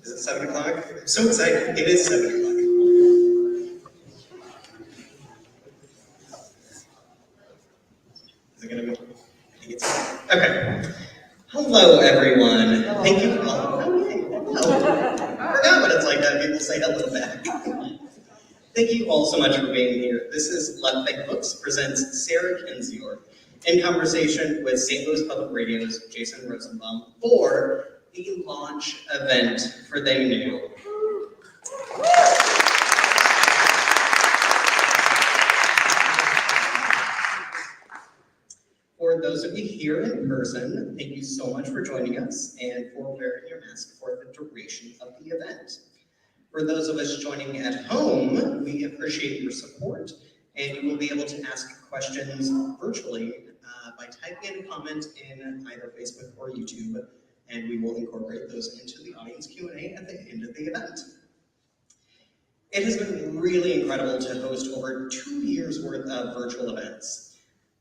Is it 7 o'clock? I'm so excited. It is 7 o'clock. Is it going to be? I think it's okay. Hello, everyone. Thank you. Hello. I forgot what it's like to have people say hello back. Thank you all so much for being here. This is Left Bank Books presents Sarah Kendzior in conversation with St. Louis Public Radio's Jason Rosenbaum for the launch event for They Knew. For those of you here in person, thank you so much for joining us and for wearing your mask for the duration of the event. For those of us joining at home, we appreciate your support, and you will be able to ask questions virtually by typing in a comment in either Facebook or YouTube, and we will incorporate those into the audience Q&A at the end of the event. It has been really incredible to host over 2 years worth of virtual events,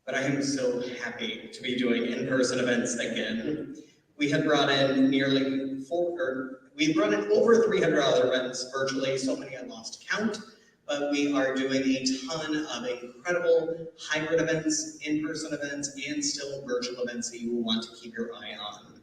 but I am so happy to be doing in-person events again. We have brought in we've run in over 300 other events virtually, so many I lost count, but we are doing a ton of incredible hybrid events, in-person events, and still virtual events that you will want to keep your eye on.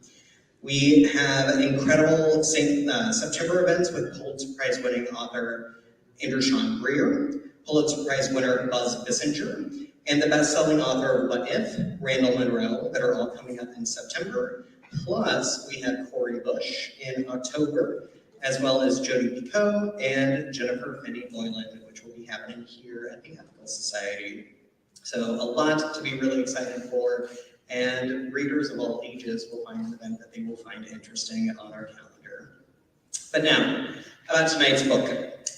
We have incredible September events with Pulitzer Prize winning author Anderson Greer, Pulitzer Prize winner Buzz Bissinger, and the best-selling author What If, Randall Monroe, that are all coming up in September. Plus, we have Corey Bush in October, as well as Jodi Picoult and Jennifer Finney Boylan, which will be happening here at the Ethical Society. So a lot to be really excited for, and readers of all ages will find an event that they will find interesting on our calendar. But now, about tonight's book,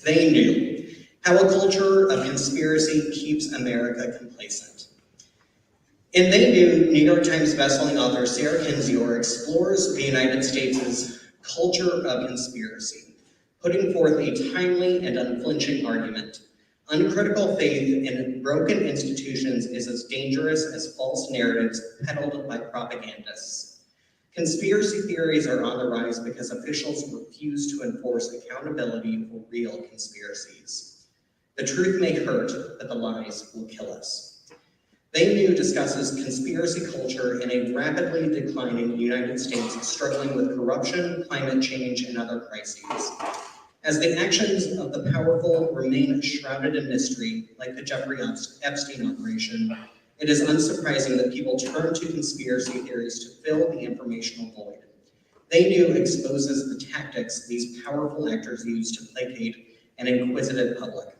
They Knew: How a Culture of Conspiracy Keeps America Complacent. In They Knew, New York Times bestselling author Sarah Kendzior explores the United States' culture of conspiracy, putting forth a timely and unflinching argument. Uncritical faith in broken institutions is as dangerous as false narratives peddled by propagandists. Conspiracy theories are on the rise because officials refuse to enforce accountability for real conspiracies. The truth may hurt, but the lies will kill us. They Knew discusses conspiracy culture in a rapidly declining United States struggling with corruption, climate change, and other crises. As the actions of the powerful remain shrouded in mystery, like the Jeffrey Epstein operation, it is unsurprising that people turn to conspiracy theories to fill the informational void. They Knew exposes the tactics these powerful actors use to placate an inquisitive public.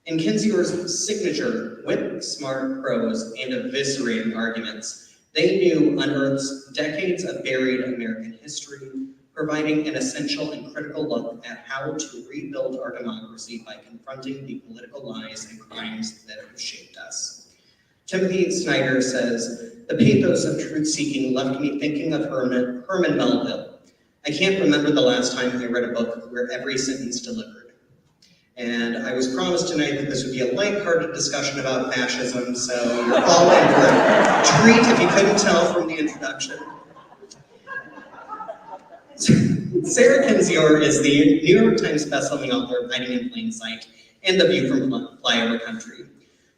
In Kendzior's signature whip-smart prose and eviscerating arguments, They Knew unearths decades of buried American history, providing an essential and critical look at how to rebuild our democracy by confronting the political lies and crimes that have shaped us. Timothy Snyder says, "The pathos of truth-seeking left me thinking of Herman Melville. I can't remember the last time I read a book where every sentence delivered." And I was promised tonight that this would be a lighthearted discussion about fascism, so you're all in for a treat if you couldn't tell from the introduction. Sarah Kendzior is the New York Times bestselling author of Hiding in Plain Sight and The View from Flyover Country.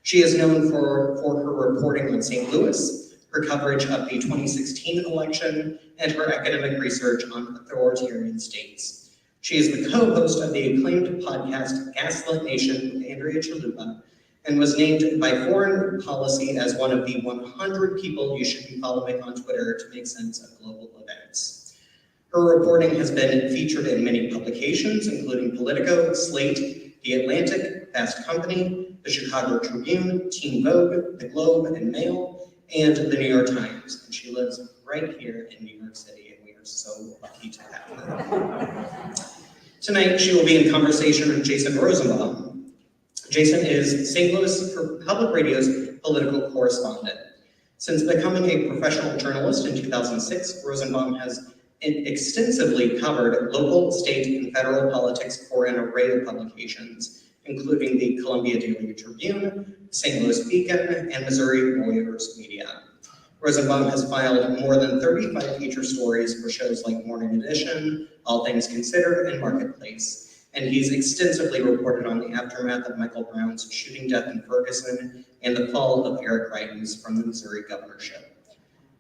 She is known for her reporting on St. Louis, her coverage of the 2016 election, and her academic research on authoritarian states. She is the co-host of the acclaimed podcast Gaslit Nation with Andrea Chalupa, and was named by Foreign Policy as one of the 100 people you should be following on Twitter to make sense of global events. Her reporting has been featured in many publications, including Politico, Slate, The Atlantic, Fast Company, the Chicago Tribune, Teen Vogue, the Globe and Mail, and the New York Times. And she lives right here in New York City, and we are so lucky to have her. Tonight, she will be in conversation with Jason Rosenbaum. Jason is St. Louis Public Radio's political correspondent. Since becoming a professional journalist in 2006, Rosenbaum has extensively covered local, state, and federal politics for an array of publications, including the Columbia Daily Tribune, St. Louis Beacon, and Missouri Lawyers Media. Rosenbaum has filed more than 35 feature stories for shows like Morning Edition, All Things Considered, and Marketplace. And he's extensively reported on the aftermath of Michael Brown's shooting death in Ferguson and the fall of Eric Greitens from the Missouri governorship.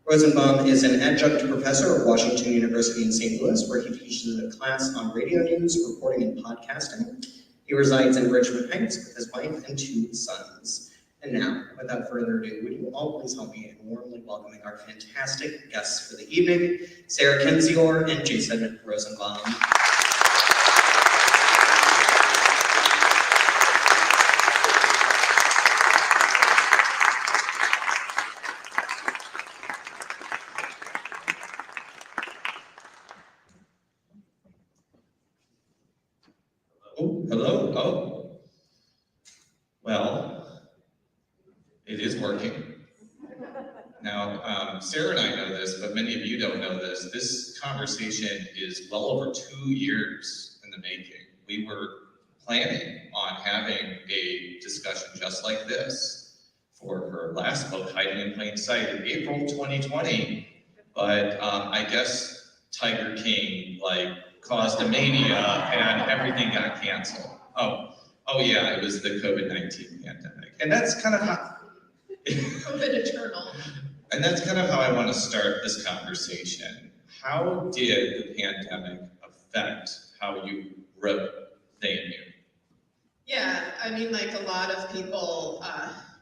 Rosenbaum is an adjunct professor at Washington University in St. Louis, where he teaches a class on radio news, reporting, and podcasting. He resides in Richmond Heights with his wife and 2 sons. And now, without further ado, would you all please help me in warmly welcoming our fantastic guests for the evening, Sarah Kendzior and Jason Rosenbaum. Hello. Oh. Well, it is working. Now, Sarah and I know this, but many of you don't know this. This conversation is well over 2 years in the making. We were planning on having a discussion just like this for her last book, Hiding in Plain Sight, in April 2020. But I guess Tiger King, caused a mania and everything got canceled. Oh yeah, it was the COVID-19 pandemic. And that's kind of how... COVID eternal. And that's kind of how I want to start this conversation. How did the pandemic affect how you wrote They Knew? Yeah, I mean, like a lot of people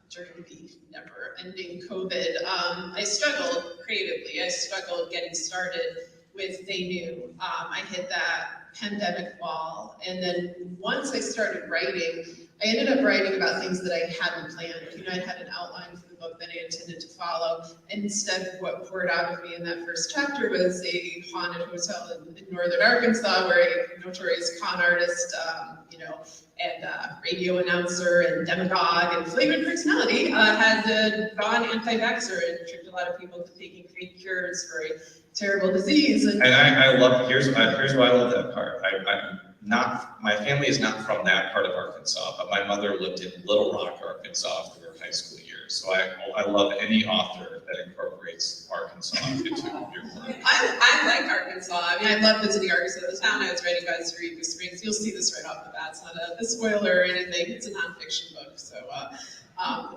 during the never-ending COVID, I struggled creatively. I struggled getting started with They Knew. I hit that pandemic wall, and then once I started writing, I ended up writing about things that I hadn't planned. I had an outline for the book that I intended to follow, and instead what poured out of me in that first chapter was a haunted hotel in northern Arkansas where a notorious con artist, and radio announcer and demagogue and flavored personality had gone anti-vaxxer and tricked a lot of people into taking fake cures for a terrible disease. And I love, here's why I love that part. My family is not from that part of Arkansas, but my mother lived in Little Rock, Arkansas for her high school years. So I love any author that incorporates Arkansas into your work. I like Arkansas. I mean, I love visiting Arkansas. The town I was writing about is Eureka Springs. You'll see this right off the bat. It's not a spoiler or anything. It's a nonfiction book. So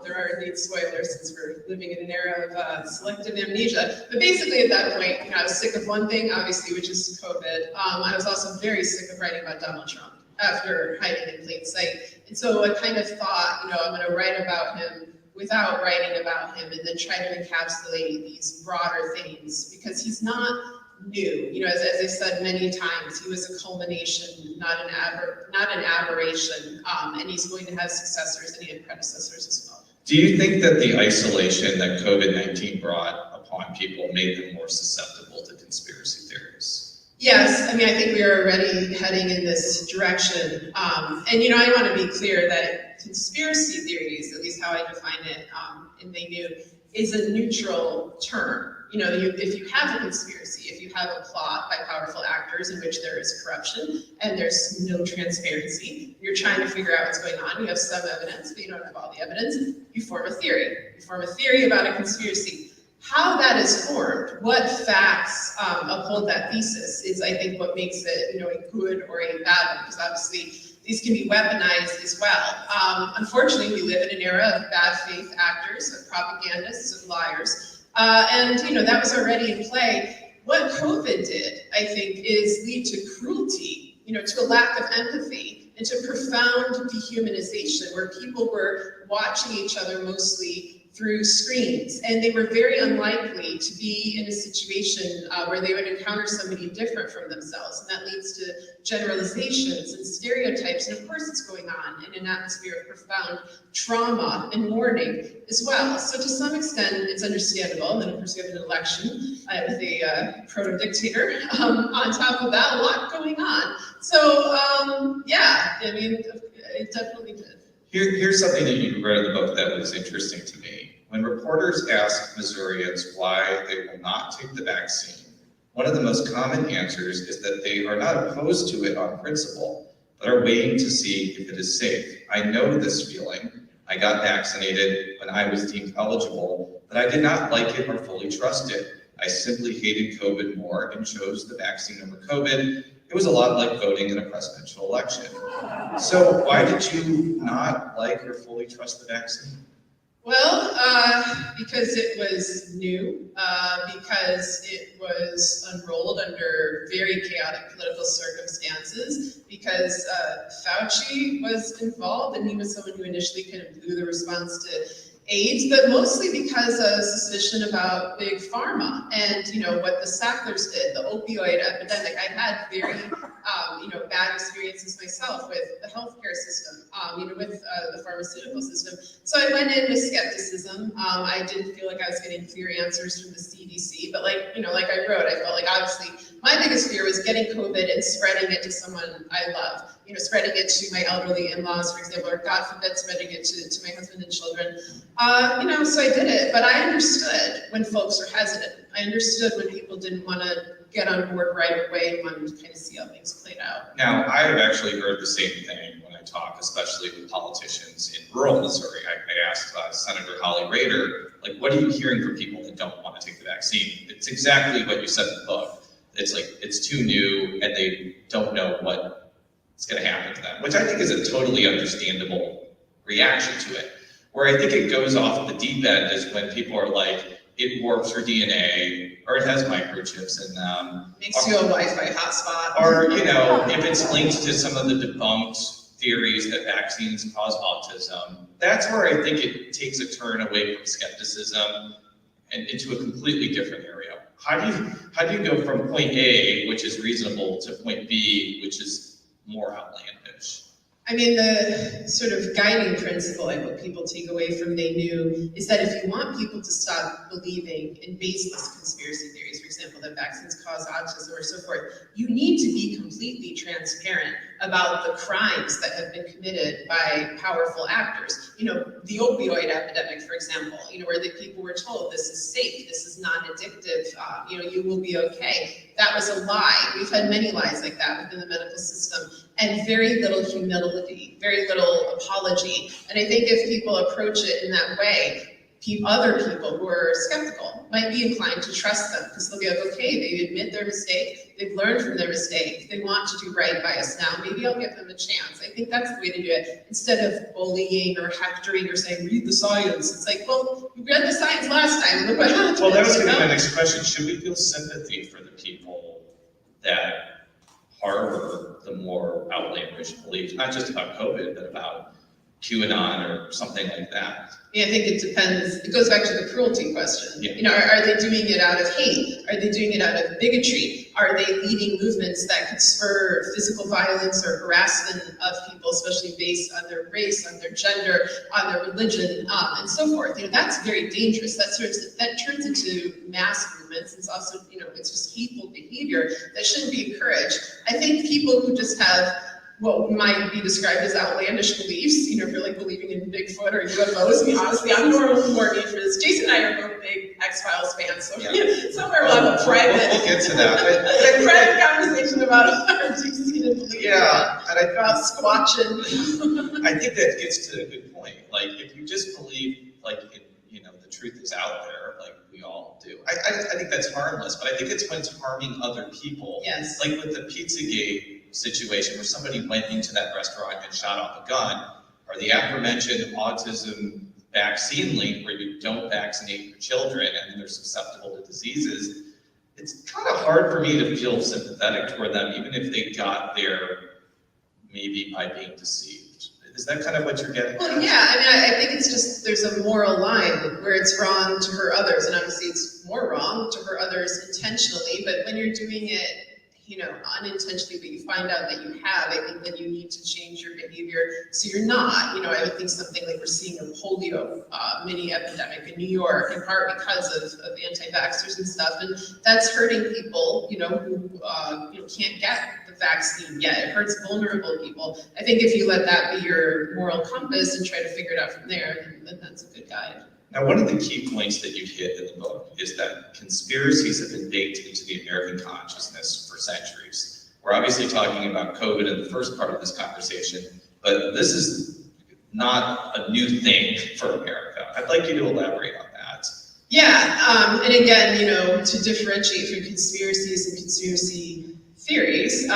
there are indeed spoilers since we're living in an era of selective amnesia. But basically at that point, I was sick of one thing, obviously, which is COVID. I was also very sick of writing about Donald Trump after Hiding in Plain Sight. And so I kind of thought, I'm going to write about him without writing about him and then try to encapsulate these broader themes because he's not new. As I said many times, he was a culmination, not an aberration, and he's going to have successors, and he had predecessors as well. Do you think that the isolation that COVID-19 brought upon people made them more susceptible to conspiracy theories? Yes, I mean, I think we are already heading in this direction. And, I want to be clear that conspiracy theories, at least how I define it in They Knew, is a neutral term. If you have a conspiracy, if you have a plot by powerful actors in which there is corruption and there's no transparency, you're trying to figure out what's going on, you have some evidence, but you don't have all the evidence, you form a theory. You form a theory about a conspiracy. How that is formed, what facts uphold that thesis is, I think, what makes it, a good or a bad one, because obviously these can be weaponized as well. Unfortunately, we live in an era of bad faith actors, of propagandists, of liars, and that was already in play. What COVID did, I think, is lead to cruelty, to a lack of empathy, and to profound dehumanization, where people were watching each other mostly through screens, and they were very unlikely to be in a situation where they would encounter somebody different from themselves, and that leads to generalizations and stereotypes, and of course it's going on in an atmosphere of profound trauma and mourning as well. So to some extent, it's understandable, and then of course we have an election with a proto-dictator on top of that, a lot going on. So yeah, I mean, it definitely did. Here's something that you read in the book that was interesting to me. When reporters ask Missourians why they will not take the vaccine, one of the most common answers is that they are not opposed to it on principle, but are waiting to see if it is safe. I know this feeling. I got vaccinated when I was deemed eligible, but I did not like it or fully trust it. I simply hated COVID more and chose the vaccine over COVID. It was a lot like voting in a presidential election. So why did you not like or fully trust the vaccine? Well, because it was new, because it was unrolled under very chaotic political circumstances, because Fauci was involved, and he was someone who initially kind of blew the response to AIDS, but mostly because of suspicion about big pharma and, you know, what the Sacklers did, the opioid epidemic. I had very, bad experiences myself with the healthcare system, with the pharmaceutical system. So I went in with skepticism. I didn't feel like I was getting clear answers from the CDC, but like I wrote, I felt like obviously my biggest fear was getting COVID and spreading it to someone I love. Spreading it to my elderly in-laws, for example, or God forbid, spreading it to my husband and children. So I did it, but I understood when folks were hesitant. I understood when people didn't want to get on board right away and wanted to kind of see how things played out. Now, I have actually heard the same thing when I talk, especially with politicians in rural Missouri. I asked Senator Holly Rader, like, what are you hearing from people that don't want to take the vaccine? It's exactly what you said in the book. It's like, it's too new and they don't know what's going to happen to them, which I think is a totally understandable reaction to it. Where I think it goes off the deep end is when people are like, it warps your DNA, or it has microchips in them. Makes you a Wi-Fi hotspot. Or, if it's linked to some of the debunked theories that vaccines cause autism, that's where I think it takes a turn away from skepticism and into a completely different area. How do you go from point A, which is reasonable, to point B, which is more outlandish? I mean, the sort of guiding principle I hope people take away from They Knew is that if you want people to stop believing in baseless conspiracy theories, for example, that vaccines cause autism or so forth, you need to be completely transparent about the crimes that have been committed by powerful actors. The opioid epidemic, for example, where the people were told this is safe, this is non-addictive, you will be okay. That was a lie. We've had many lies like that within the medical system, and very little humility, very little apology. And I think if people approach it in that way, other people who are skeptical might be inclined to trust them, because they'll be like, okay, they admit their mistake, they've learned from their mistake, they want to do right by us now, maybe I'll give them a chance. I think that's the way to do it, instead of bullying or hectoring or saying, read the science. It's like, well, you read the science last time, look what happened. Well, that was going to be my next question. Should we feel sympathy for the people that harbor the more outlandish beliefs, not just about COVID, but about QAnon or something like that? I think it depends. It goes back to the cruelty question. Yeah. Are they doing it out of hate? Are they doing it out of bigotry? Are they leading movements that could spur physical violence or harassment of people, especially based on their race, on their gender, on their religion, and so forth? That's very dangerous. That turns into mass movements. It's also, it's just hateful behavior that shouldn't be encouraged. I think people who just have what might be described as outlandish beliefs, if you're like believing in Bigfoot or UFOs. I mean, honestly, I'm normally more need for this. Jason and I are both big X-Files fans, so somewhere we'll have a private, we'll get to that. a private conversation about our Jason and belief. Yeah, and about squatching. I think that gets to a good point. Like, if you just believe, the truth is out there, like we all do. I think that's harmless, but I think it's when it's harming other people. Yes. Like with the Pizzagate situation where somebody went into that restaurant and shot off a gun, or the aforementioned autism vaccine link where you don't vaccinate your children and they're susceptible to diseases. It's kind of hard for me to feel sympathetic toward them, even if they got there maybe by being deceived. Is that kind of what you're getting at? Well, yeah, I mean, I think it's just, there's a moral line where it's wrong to hurt others, and obviously it's more wrong to hurt others intentionally, but when you're doing it, you know, unintentionally, but you find out that you have, I think that you need to change your behavior so you're not, you know, I would think something like we're seeing a polio mini epidemic in New York, in part because of anti-vaxxers and stuff, and that's hurting people, you know, who you know, can't get the vaccine yet. It hurts vulnerable people. I think if you let that be your moral compass and try to figure it out from there, then that's a good guide. Now, one of the key points that you hit in the book is that conspiracies have been baked into the American consciousness for centuries. We're obviously talking about COVID in the first part of this conversation, but this is not a new thing for America. I'd like you to elaborate on that. Yeah, and again, you know, to differentiate from conspiracies and conspiracy theories, you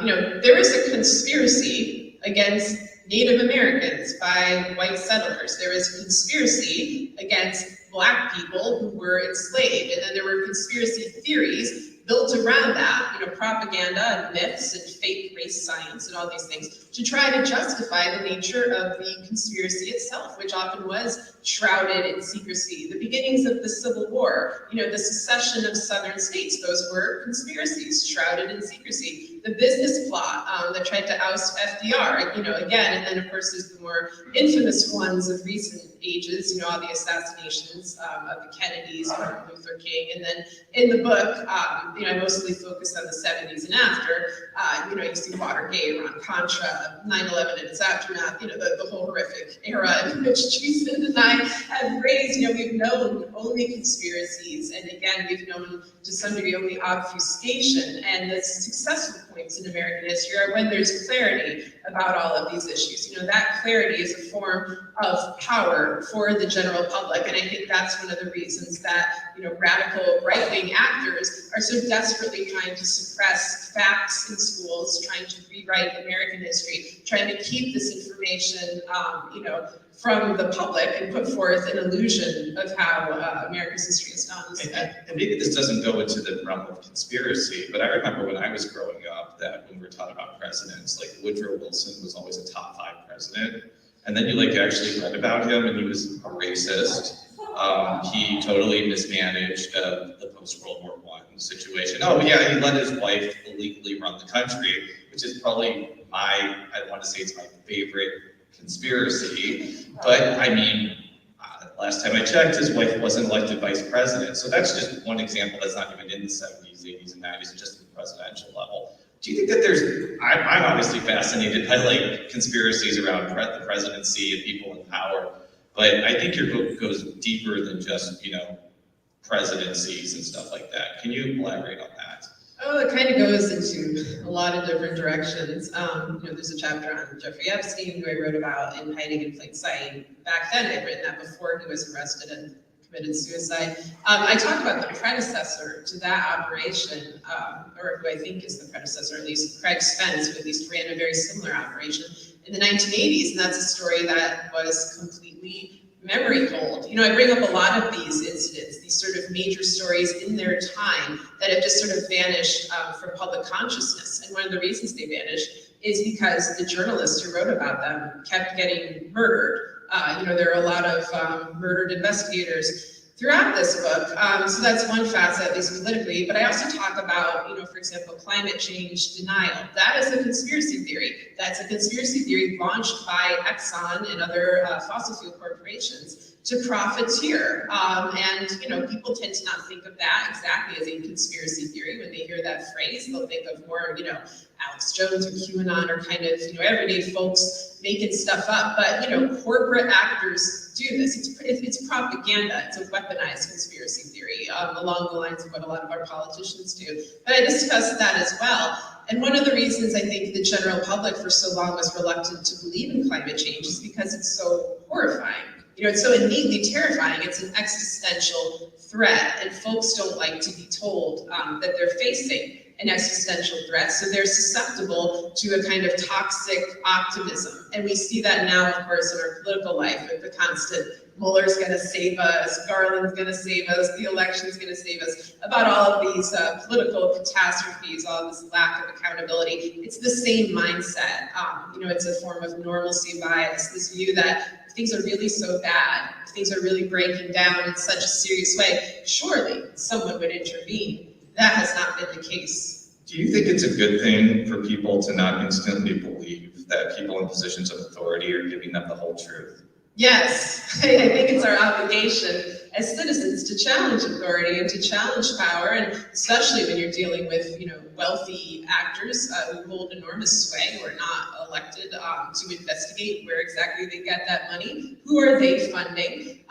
know, there is a conspiracy against Native Americans by white settlers. There is a conspiracy against Black people who were enslaved, and then there were conspiracy theories built around that, you know, propaganda and myths and fake race science and all these things to try to justify the nature of the conspiracy itself, which often was shrouded in secrecy. The beginnings of the Civil War, you know, the secession of southern states, those were conspiracies shrouded in secrecy. The business plot that tried to oust FDR, you know, again, and then of course there's the more infamous ones of recent ages, you know, all the assassinations of the Kennedys, Martin Luther King, and then in the book, you know, I mostly focused on the 70s and after, you know, you see Watergate, Iran-Contra, 9/11 and its aftermath, you know, the whole horrific era in which Jason and I have raised, you know, we've known only conspiracies, and again, we've known to some degree only obfuscation, and the successful points in American history are when there's clarity about all of these issues. You know, that clarity is a form of power for the general public, and I think that's one of the reasons that, you know, radical right-wing actors are so desperately trying to suppress facts in schools, trying to rewrite American history, trying to keep this information, you know, from the public and put forth an illusion of how America's history is done. And maybe this doesn't go into the realm of conspiracy, but I remember when I was growing up that when we were taught about presidents, like Woodrow Wilson was always a top 5 president. And then you like actually read about him and he was a racist. He totally mismanaged the post-World War I situation. Oh yeah, he let his wife illegally run the country, which is probably I want to say it's my favorite conspiracy. But I mean, last time I checked, his wife wasn't elected vice president. So that's just one example that's not even in the 70s, 80s, and 90s, just at the presidential level. Do you think that there's, I'm obviously fascinated by like conspiracies around the presidency and people in power, but I think your book goes deeper than just, you know, presidencies and stuff like that. Can you elaborate on that? Oh, it kind of goes into a lot of different directions. You know, there's a chapter on Jeffrey Epstein, who I wrote about in Hiding in Plain Sight. Back then, I'd written that before he was arrested and committed suicide. I talked about the predecessor to that operation, or who I think is the predecessor, at least Craig Spence, who at least ran a very similar operation in the 1980s, and that's a story that was completely memory hold. You know, I bring up a lot of these incidents, these sort of major stories in their time that have just sort of vanished from public consciousness, and one of the reasons they vanished is because the journalists who wrote about them kept getting murdered. You know, there are a lot of murdered investigators throughout this book. So that's one facet, at least politically, but I also talk about, you know, for example, climate change denial. That is a conspiracy theory. That's a conspiracy theory launched by Exxon and other fossil fuel corporations to profiteer. And, you know, people tend to not think of that exactly as a conspiracy theory. When they hear that phrase, they'll think of more, you know, Alex Jones or QAnon or kind of, you know, everyday folks making stuff up. But, you know, corporate actors do this. It's propaganda. It's a weaponized conspiracy theory along the lines of what a lot of our politicians do. But I discussed that as well. And one of the reasons I think the general public for so long was reluctant to believe in climate change is because it's so horrifying. You know, it's so innately terrifying. It's an existential threat, and folks don't like to be told that they're facing an existential threat. So they're susceptible to a kind of toxic optimism. And we see that now, of course, in our political life with the constant Mueller's going to save us, Garland's going to save us, the election's going to save us, about all of these political catastrophes, all this lack of accountability. It's the same mindset. It's a form of normalcy bias, this view that if things are really so bad, if things are really breaking down in such a serious way, surely someone would intervene. That has not been the case. Do you think it's a good thing for people to not instantly believe that people in positions of authority are giving them the whole truth? Yes, I think it's our obligation as citizens to challenge authority and to challenge power, and especially when you're dealing with, wealthy actors who hold enormous sway, who are not elected to investigate where exactly they get that money. Who are they funding?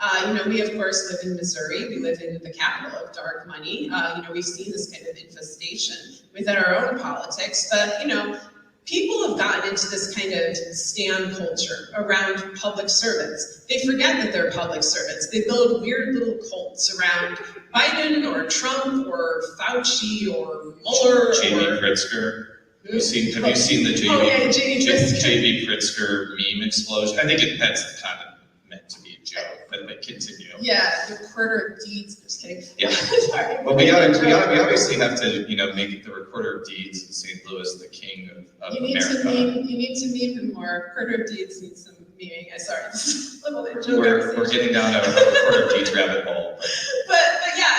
We of course live in Missouri. We live in the capital of dark money. We've seen this kind of infestation within our own politics, but people have gotten into this kind of stand culture around public servants. They forget that they're public servants. They build weird little cults around Biden or Trump or Fauci or Mueller. J.B. Pritzker. Have you seen the J.B. Pritzker meme explosion? I think that's kind of meant to be a joke, but continue. Yeah, the recorder of deeds. Just kidding. Yeah. Sorry. But we obviously have to, make the recorder of deeds in St. Louis the king of America. You need to meme him more. Recorder of deeds needs some memeing. Sorry. We're getting down a recorder of deeds rabbit hole. But yeah,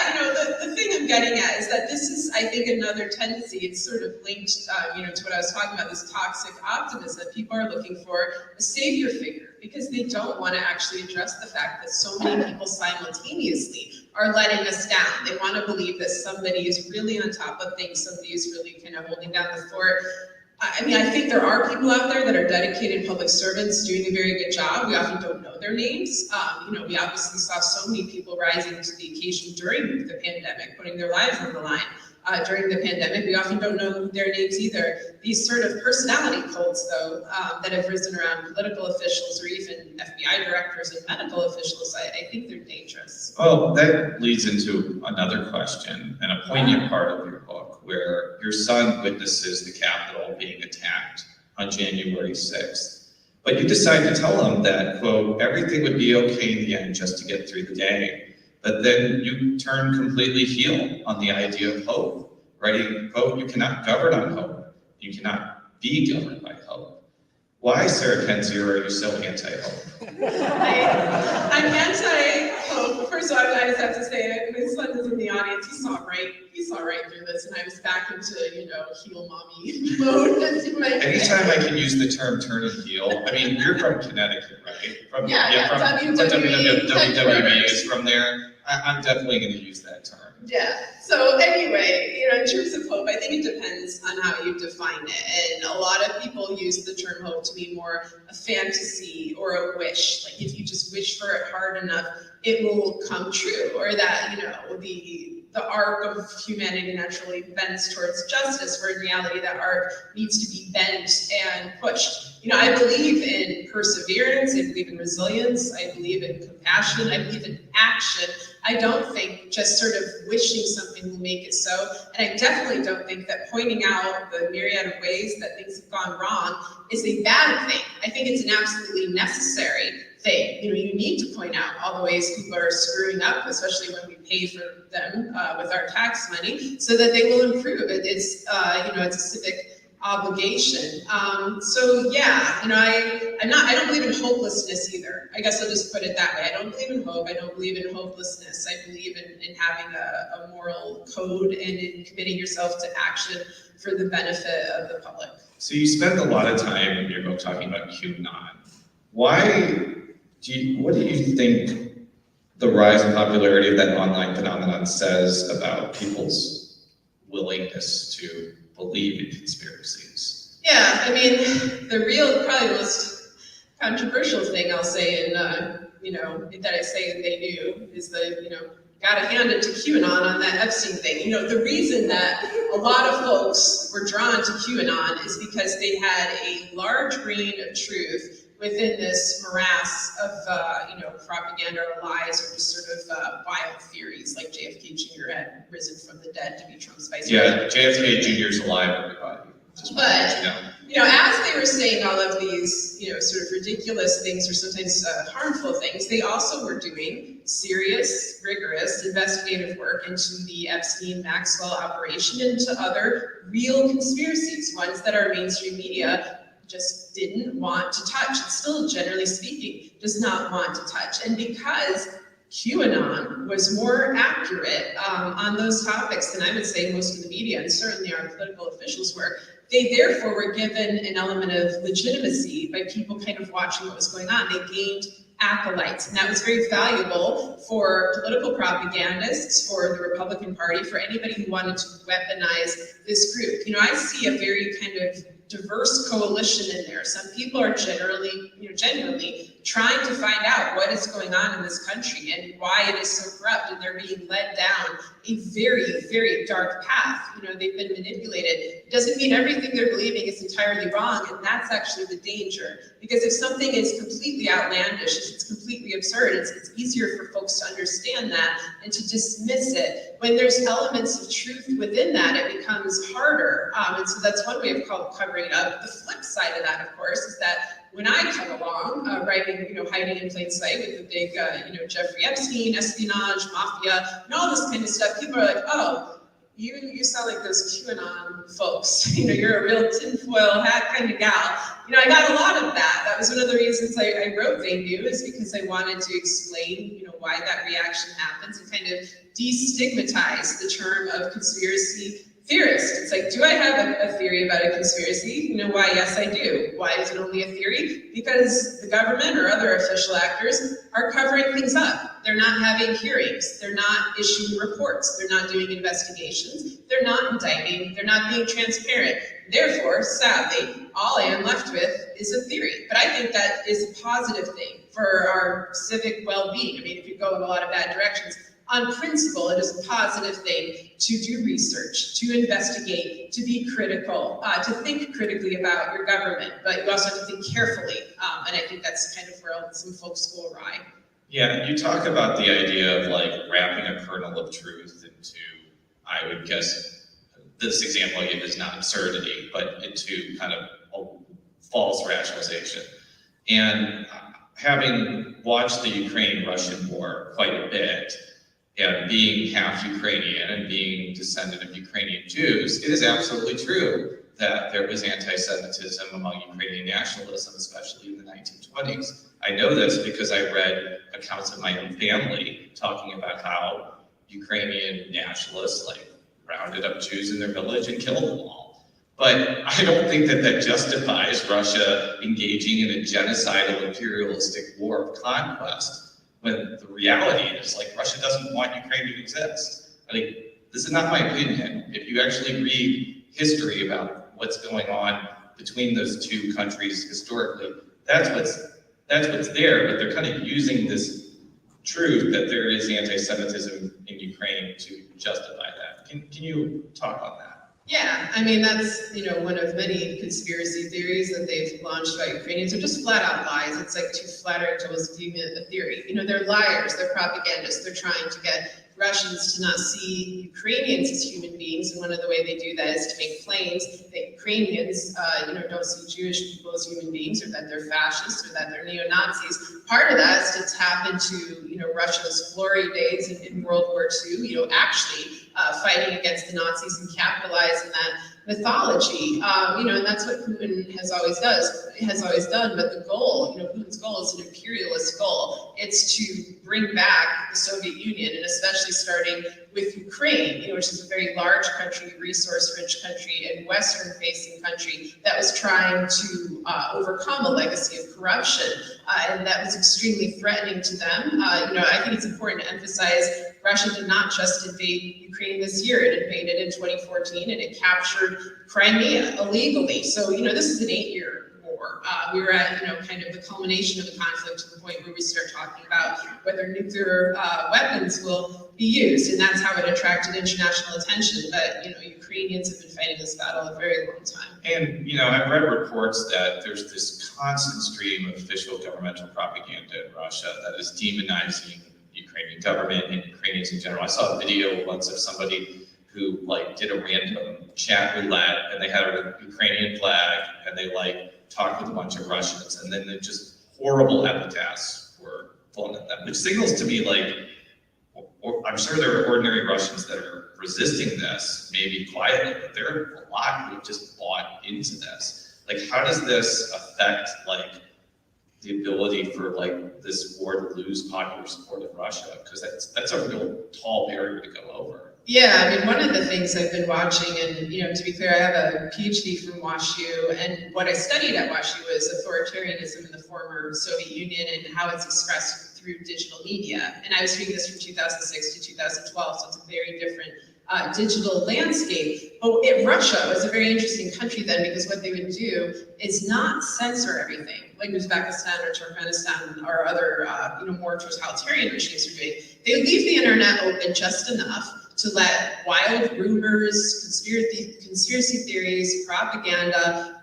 the thing I'm getting at is that this is, I think, another tendency. It's sort of linked, to what I was talking about, this toxic optimism. People are looking for a savior figure because they don't want to actually address the fact that so many people simultaneously are letting us down. They want to believe that somebody is really on top of things, somebody is really kind of holding down the fort. I think there are people out there that are dedicated public servants doing a very good job. We often don't know their names. We obviously saw so many people rising to the occasion during the pandemic, putting their lives on the line. During the pandemic, we often don't know their names either. These sort of personality cults, though, that have risen around political officials or even FBI directors and medical officials, I think they're dangerous. Well, that leads into another question and a poignant part of your book, where your son witnesses the Capitol being attacked on January 6th. But you decide to tell him that, quote, everything would be okay in the end just to get through the day. But then you turn completely heel on the idea of hope, writing, quote, you cannot govern on hope. You cannot be governed by hope. Why, Sarah Kendzior, are you so anti-hope? I'm anti-hope. First of all, I just have to say, my son is in the audience. He saw right through this, and I was back into, heel mommy mode. Anytime I can use the term turn and heel, you're from Connecticut, right? From WWE is from there. I'm definitely going to use that term. Yeah. So anyway, in terms of hope, I think it depends on how you define it. And a lot of people use the term hope to mean more a fantasy or a wish. Like if you just wish for it hard enough, it will come true. Or that, the arc of humanity naturally bends towards justice, where in reality that arc needs to be bent and pushed. I believe in perseverance, I believe in resilience, I believe in compassion, I believe in action. I don't think just sort of wishing something will make it so. And I definitely don't think that pointing out the myriad of ways that things have gone wrong is a bad thing. I think it's an absolutely necessary thing. You need to point out all the ways people are screwing up, especially when we pay for them with our tax money, so that they will improve. It's a civic obligation. I don't believe in hopelessness either. I guess I'll just put it that way. I don't believe in hope. I don't believe in hopelessness. I believe in having a moral code and in committing yourself to action for the benefit of the public. So you spend a lot of time in your book talking about QAnon. What do you think the rise in popularity of that online phenomenon says about people's willingness to believe in conspiracies? Yeah, probably the most controversial thing I'll say that I say they knew is gotta hand it to QAnon on that Epstein thing. The reason that a lot of folks were drawn to QAnon is because they had a large grain of truth within this morass of, propaganda or lies or just sort of wild theories, like JFK Jr. had risen from the dead to be Trump's vice president. Yeah, JFK Jr. is alive, everybody. Just as they were saying all of these, sort of ridiculous things or sometimes harmful things, they also were doing serious, rigorous investigative work into the Epstein-Maxwell operation and to other real conspiracies, ones that our mainstream media just didn't want to touch, and still, generally speaking, does not want to touch. And because QAnon was more accurate on those topics than I would say most of the media, and certainly our political officials were, they therefore were given an element of legitimacy by people kind of watching what was going on. They gained acolytes, and that was very valuable for political propagandists, for the Republican Party, for anybody who wanted to weaponize this group. I see a very kind of diverse coalition in there. Some people are genuinely trying to find out what is going on in this country and why it is so corrupt, and they're being led down a very, very dark path. They've been manipulated. It doesn't mean everything they're believing is entirely wrong, and that's actually the danger. Because if something is completely outlandish, if it's completely absurd, it's easier for folks to understand that and to dismiss it. When there's elements of truth within that, it becomes harder. And so that's one way of covering it up. The flip side of that, of course, is that when I come along, writing, hiding in plain sight with the big, Jeffrey Epstein, espionage, mafia, and all this kind of stuff, people are like, oh, you sound like those QAnon folks. You're a real tinfoil hat kind of gal. I got a lot of that. That was one of the reasons I wrote They Knew, is because I wanted to explain, why that reaction happens and kind of destigmatize the term of conspiracy theorist. It's like, do I have a theory about a conspiracy? Why, yes, I do. Why is it only a theory? Because the government or other official actors are covering things up. They're not having hearings. They're not issuing reports. They're not doing investigations. They're not indicting. They're not being transparent. Therefore, sadly, all I am left with is a theory. But I think that is a positive thing for our civic well-being. It could go in a lot of bad directions. On principle, it is a positive thing to do research, to investigate, to be critical, to think critically about your government, but you also have to think carefully, and I think that's kind of where some folks go awry. Yeah, you talk about the idea of wrapping a kernel of truth into, I would guess, this example I give is not absurdity, but into kind of a false rationalization. And having watched the Ukraine-Russian war quite a bit, and being half Ukrainian and being descendant of Ukrainian Jews, it is absolutely true that there was anti-Semitism among Ukrainian nationalism, especially in the 1920s. I know this because I read accounts of my own family talking about how Ukrainian nationalists rounded up Jews in their village and killed them all. But I don't think that justifies Russia engaging in a genocidal imperialistic war of conquest, when the reality is Russia doesn't want Ukraine to exist. This is not my opinion. If you actually read history about what's going on between those two countries historically, that's what's there, but they're kind of using this truth that there is anti-Semitism in Ukraine to justify that. Can you talk on that? Yeah, that's one of many conspiracy theories that they've launched by Ukrainians. They're just flat out lies. It's too flattering to almost deem it a theory. They're liars, they're propagandists, they're trying to get Russians to not see Ukrainians as human beings, and one of the way they do that is to make claims that Ukrainians, don't see Jewish people as human beings, or that they're fascists, or that they're neo-Nazis. Part of that is to tap into, Russia's glory days in World War II, actually fighting against the Nazis and capitalize on that mythology. And that's what Putin has always done. But the goal, Putin's goal is an imperialist goal. It's to bring back the Soviet Union, and especially starting with Ukraine, which is a very large country, resource-rich country, and Western-facing country that was trying to overcome a legacy of corruption, and that was extremely threatening to them. I think it's important to emphasize Russia did not just invade Ukraine this year. It invaded in 2014, and it captured Crimea illegally. So, this is an 8-year war. war. We were at, kind of the culmination of the conflict to the point where we start talking about whether nuclear weapons will be used, and that's how it attracted international attention. But, Ukrainians have been fighting this battle a very long time. And, I've read reports that there's this constant stream of official governmental propaganda in Russia that is demonizing Ukrainian government and Ukrainians in general. I saw a video once of somebody who did a random chat roulette, and they had a Ukrainian flag, and they talked with a bunch of Russians, and then just horrible epithets were flown at them, which signals to me I'm sure there are ordinary Russians that are resisting this, maybe quietly, but there are a lot who have just bought into this. How does this affect the ability for this war to lose popular support in Russia? Because that's a real tall barrier to go over. Yeah, one of the things I've been watching, and to be clear, I have a PhD from WashU, and what I studied at WashU was authoritarianism in the former Soviet Union and how it's expressed through digital media. And I was reading this from 2006 to 2012, so it's a very different digital landscape. But Russia was a very interesting country then, because what they would do is not censor everything, like Uzbekistan or Turkmenistan or other more totalitarian regimes are doing. They would leave the internet open just enough to let wild rumors, conspiracy theories, propaganda,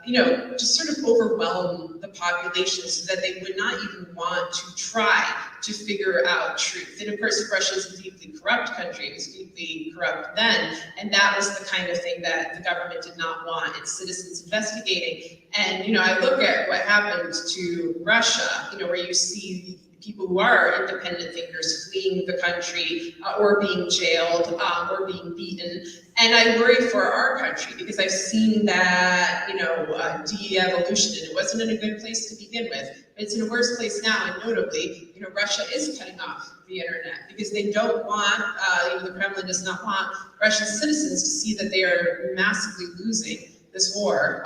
just sort of overwhelm the population so that they would not even want to try to figure out truth. And of course, Russia is a deeply corrupt country. It was deeply corrupt then. And that was the kind of thing that the government did not want its citizens investigating. And, I look at what happened to Russia, where you see people who are independent thinkers fleeing the country or being jailed or being beaten. And I worry for our country because I've seen that, de-evolution, and it wasn't in a good place to begin with. It's in a worse place now, and notably, Russia is cutting off the internet because they don't want, the Kremlin does not want Russian citizens to see that they are massively losing this war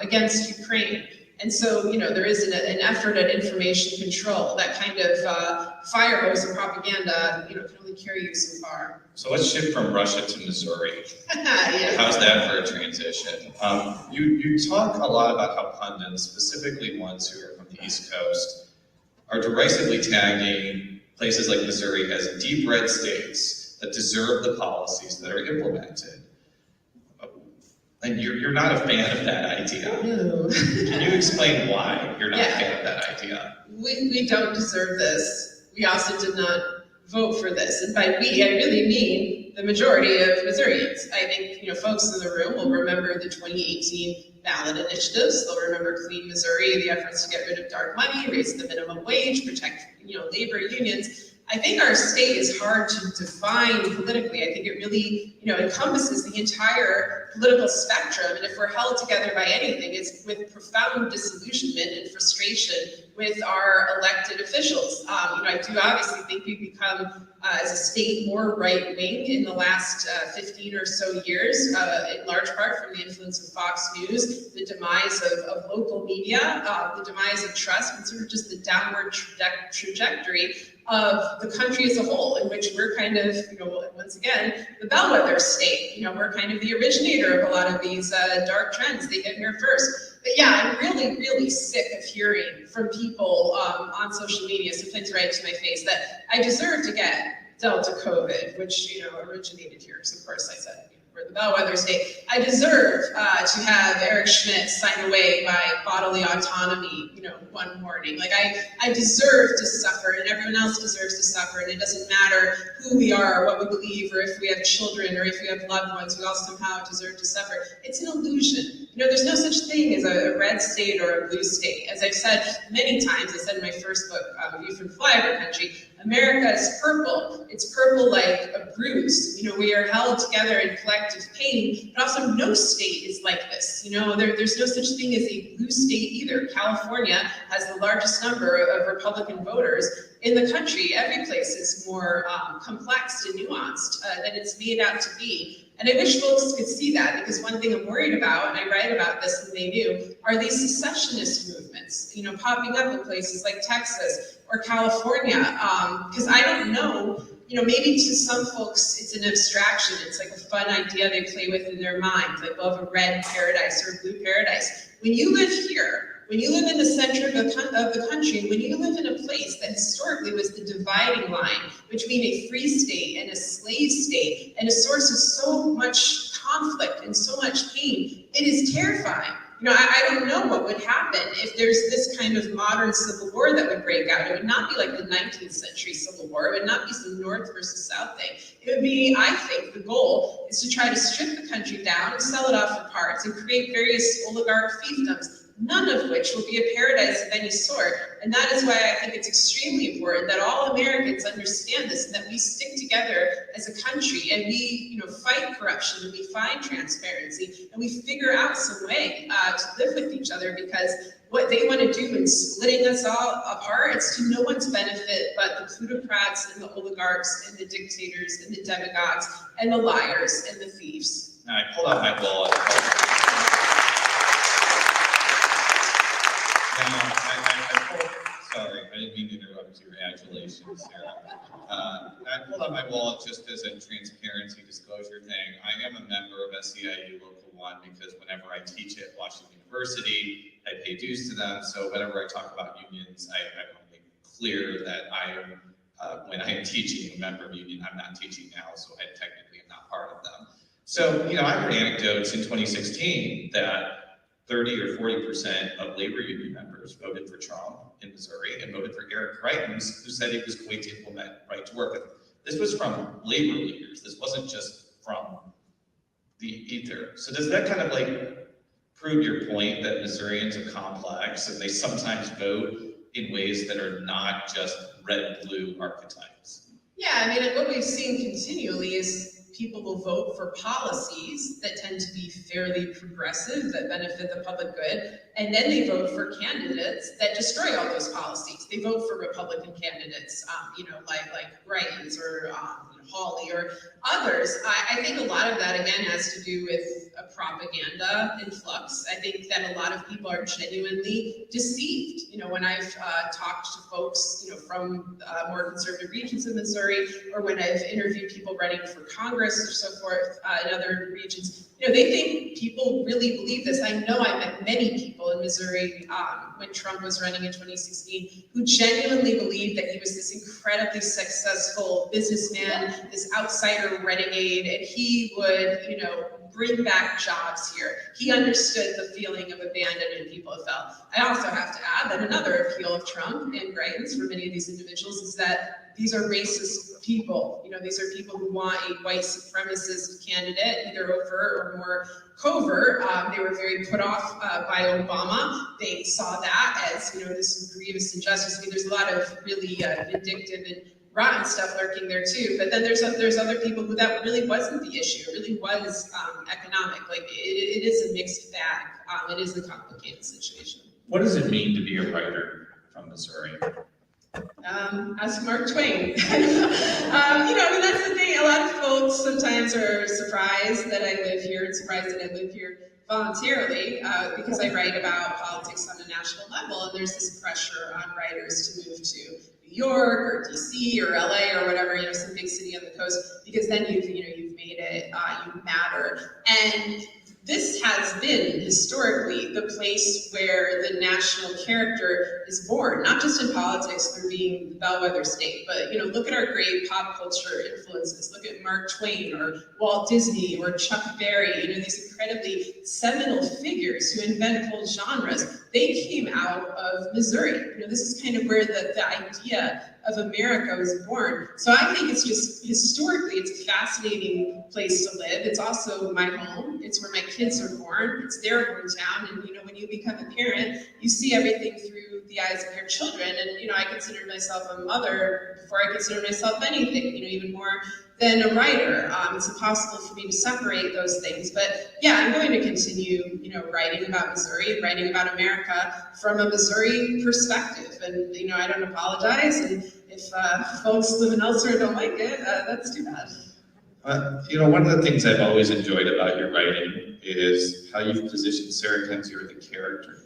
against Ukraine. And so, there is an effort at information control. That kind of fire hose of propaganda, can only carry you so far. So let's shift from Russia to Missouri. Yeah. How's that for a transition? You talk a lot about how pundits, specifically ones who are from the East Coast, are derisively tagging places like Missouri as deep red states that deserve the policies that are implemented. And you're not a fan of that idea. No. Can you explain why you're not a fan of that idea? We don't deserve this. We also did not vote for this. And by we, I really mean the majority of Missourians. I think, folks in the room will remember the 2018 ballot initiatives. They'll remember Clean Missouri, the efforts to get rid of dark money, raise the minimum wage, protect, labor unions. I think our state is hard to define politically. I think it really, encompasses the entire political spectrum. And if we're held together by anything, it's with profound disillusionment and frustration with our elected officials. I do obviously think we've become, as a state, more right-wing in the last 15 or so years, in large part from the influence of Fox News, the demise of local media, the demise of trust, and sort of just the downward trajectory of the country as a whole, in which we're kind of, once again, the bellwether state. We're kind of the originator of a lot of these dark trends. They get here first. But yeah, I'm really, really sick of hearing from people on social media, sometimes right to my face, that I deserve to get Delta COVID, which, originated here. So of course I said, we're the bellwether state. I deserve to have Eric Schmidt sign away my bodily autonomy, one morning. I deserve to suffer, and everyone else deserves to suffer, and it doesn't matter who we are, or what we believe, or if we have children, or if we have loved ones, we all somehow deserve to suffer. It's an illusion. There's no such thing as a red state or a blue state. As I've said many times, I said in my first book, View from Flyover Country, America is purple. It's purple like a bruise. We are held together in collective pain, but also no state is like this. There's no such thing as a blue state either. California has the largest number of Republican voters in the country. Every place is more complex and nuanced than it's made out to be. And I wish folks could see that, because one thing I'm worried about, and I write about this and they do, are these secessionist movements, popping up in places like Texas or California, because I don't know, maybe to some folks it's an abstraction, it's like a fun idea they play with in their mind, like they'll have a red paradise or a blue paradise. When you live here, When you live in the center of the country, when you live in a place that historically was the dividing line between a free state and a slave state, and a source of so much conflict and so much pain, it is terrifying. You know, I don't know what would happen if there's this kind of modern civil war that would break out. It would not be like the 19th century civil war. It would not be some North versus South thing. It would be, I think, the goal is to try to strip the country down, sell it off for parts, and create various oligarch fiefdoms, none of which will be a paradise of any sort. And that is why I think it's extremely important that all Americans understand this and that we stick together as a country and we, fight corruption and we find transparency and we figure out some way to live with each other, because what they want to do in splitting us all apart, it's to no one's benefit but the plutocrats and the oligarchs and the dictators and the demagogues and the liars and the thieves. Now, I pulled out my wallet. Sorry, I didn't mean to interrupt your adulations, Sarah. I pulled out my wallet just as a transparency disclosure thing. I am a member of SEIU Local 1 because whenever I teach at Washington University, I pay dues to them. So whenever I talk about unions, I want to make clear that I am, when I am teaching a member of a union, I'm not teaching now, so I technically am not part of them. So, I heard anecdotes in 2016 that 30 or 40% of labor union members voted for Trump in Missouri and voted for Eric Greitens, who said he was going to implement right to work. This was from labor leaders. This wasn't just from the ether. So does that kind of prove your point that Missourians are complex and they sometimes vote in ways that are not just red-blue archetypes? Yeah, I mean, what we've seen continually is people will vote for policies that tend to be fairly progressive, that benefit the public good, and then they vote for candidates that destroy all those policies. They vote for Republican candidates, like Greitens or Hawley or others. I think a lot of that, again, has to do with a propaganda influx. I think that a lot of people are genuinely deceived. When I've talked to folks, from more conservative regions of Missouri, or when I've interviewed people running for Congress or so forth in other regions, they think people really believe this. I know I met many people in Missouri when Trump was running in 2016 who genuinely believed that he was this incredibly successful businessman, this outsider renegade, and he would, bring back jobs here. He understood the feeling of abandonment people have felt. I also have to add that another appeal of Trump and Greitens for many of these individuals is that these are racist people. These are people who want a white supremacist candidate, either overt or more covert. They were very put off by Obama. They saw that as, this grievous injustice. I mean, there's a lot of really vindictive and rotten stuff lurking there too, but then there's other people who that really wasn't the issue. It really was economic. It is a mixed bag. It is a complicated situation. What does it mean to be a writer from Missouri? Ask Mark Twain. That's the thing. A lot of folks sometimes are surprised that I live here and surprised that I live here voluntarily because I write about politics on a national level, and there's this pressure on writers to move to New York or DC or LA or whatever, some big city on the coast, because then you've made it, you matter. And this has been historically the place where the national character is born, not just in politics through being the bellwether state, but look at our great pop culture influences. Look at Mark Twain or Walt Disney or Chuck Berry, these incredibly seminal figures who invent whole genres. They came out of Missouri. This is kind of where the idea of America was born. So I think it's just, historically, it's a fascinating place to live. It's also my home. It's where my kids are born. It's their hometown. And, when you become a parent, you see everything through the eyes of your children. And, I consider myself a mother before I consider myself anything, even more than a writer. It's impossible for me to separate those things. But yeah, I'm going to continue, writing about Missouri and writing about America from a Missouri perspective. And, I don't apologize. And if folks living elsewhere don't like it, that's too bad. One of the things I've always enjoyed about your writing is how you've positioned Sarah Kendzior, the character,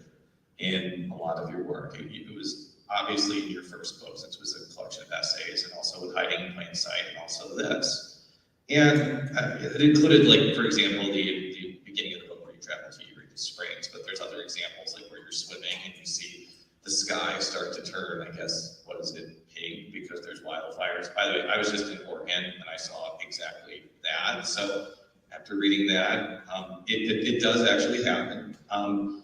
in a lot of your work. It was obviously in your first book, since it was a collection of essays, and also with Hiding in Plain Sight, and also this. And it included, for example, the beginning of the book where you travel to Eureka Springs, but there's other examples, where you're swimming and sky start to turn, I guess, what is it, pink, because there's wildfires. By the way, I was just in Oregon and I saw exactly that. So after reading that, it does actually happen. I'm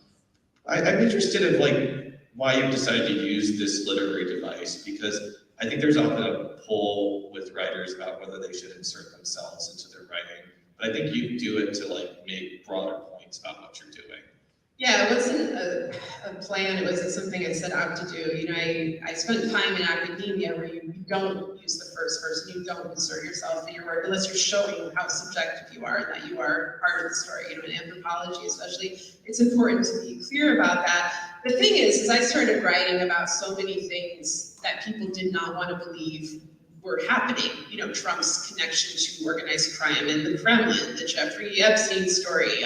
interested in like why you've decided to use this literary device, because I think there's often a pull with writers about whether they should insert themselves into their writing, but I think you do it to like make broader points about what you're doing. Yeah, it wasn't a plan, it wasn't something I set out to do. You know, I spent time in academia where you don't use the first person, you don't insert yourself in your work unless you're showing how subjective you are and that you are part of the story. You know, in anthropology especially, it's important to be clear about that. The thing is I started writing about so many things that people did not want to believe were happening. You know, Trump's connection to organized crime and the Kremlin, the Jeffrey Epstein story,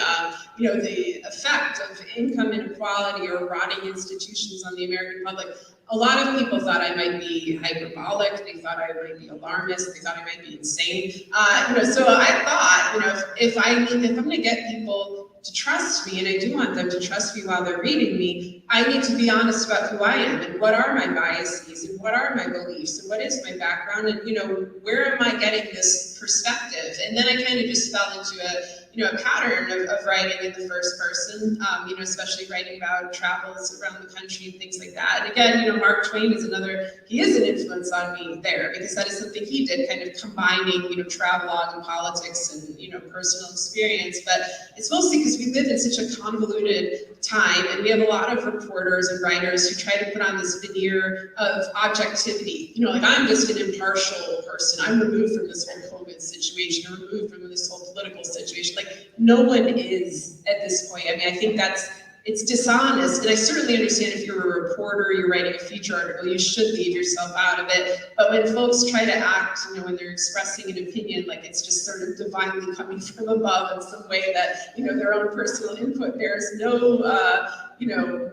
you know, the effect of income inequality or rotting institutions on the American public. A lot of people thought I might be hyperbolic, they thought I might be alarmist, they thought I might be insane. You know, so I thought, you know, if I'm gonna get people to trust me, and I do want them to trust me while they're reading me, I need to be honest about who I am and what are my biases and what are my beliefs and what is my background and, you know, where am I getting this perspective? And then I kind of just fell into a pattern of writing in the first person, you know, especially writing about travels around the country and things like that. And again, you know, Mark Twain is he is an influence on me there, because that is something he did, kind of combining, you know, travelogue and politics and, you know, personal experience. But it's mostly because we live in such a convoluted time, and we have a lot of reporters and writers who try to put on this veneer of objectivity. You know, like, I'm just an impartial person. I'm removed from this whole COVID situation, or removed from this whole political situation. Like, no one is at this point. I mean, I think it's dishonest, and I certainly understand if you're a reporter, you're writing a feature article, you should leave yourself out of it. But when folks try to act, you know, when they're expressing an opinion, like it's just sort of divinely coming from above in some way that, you know, their own personal input bears no, you know,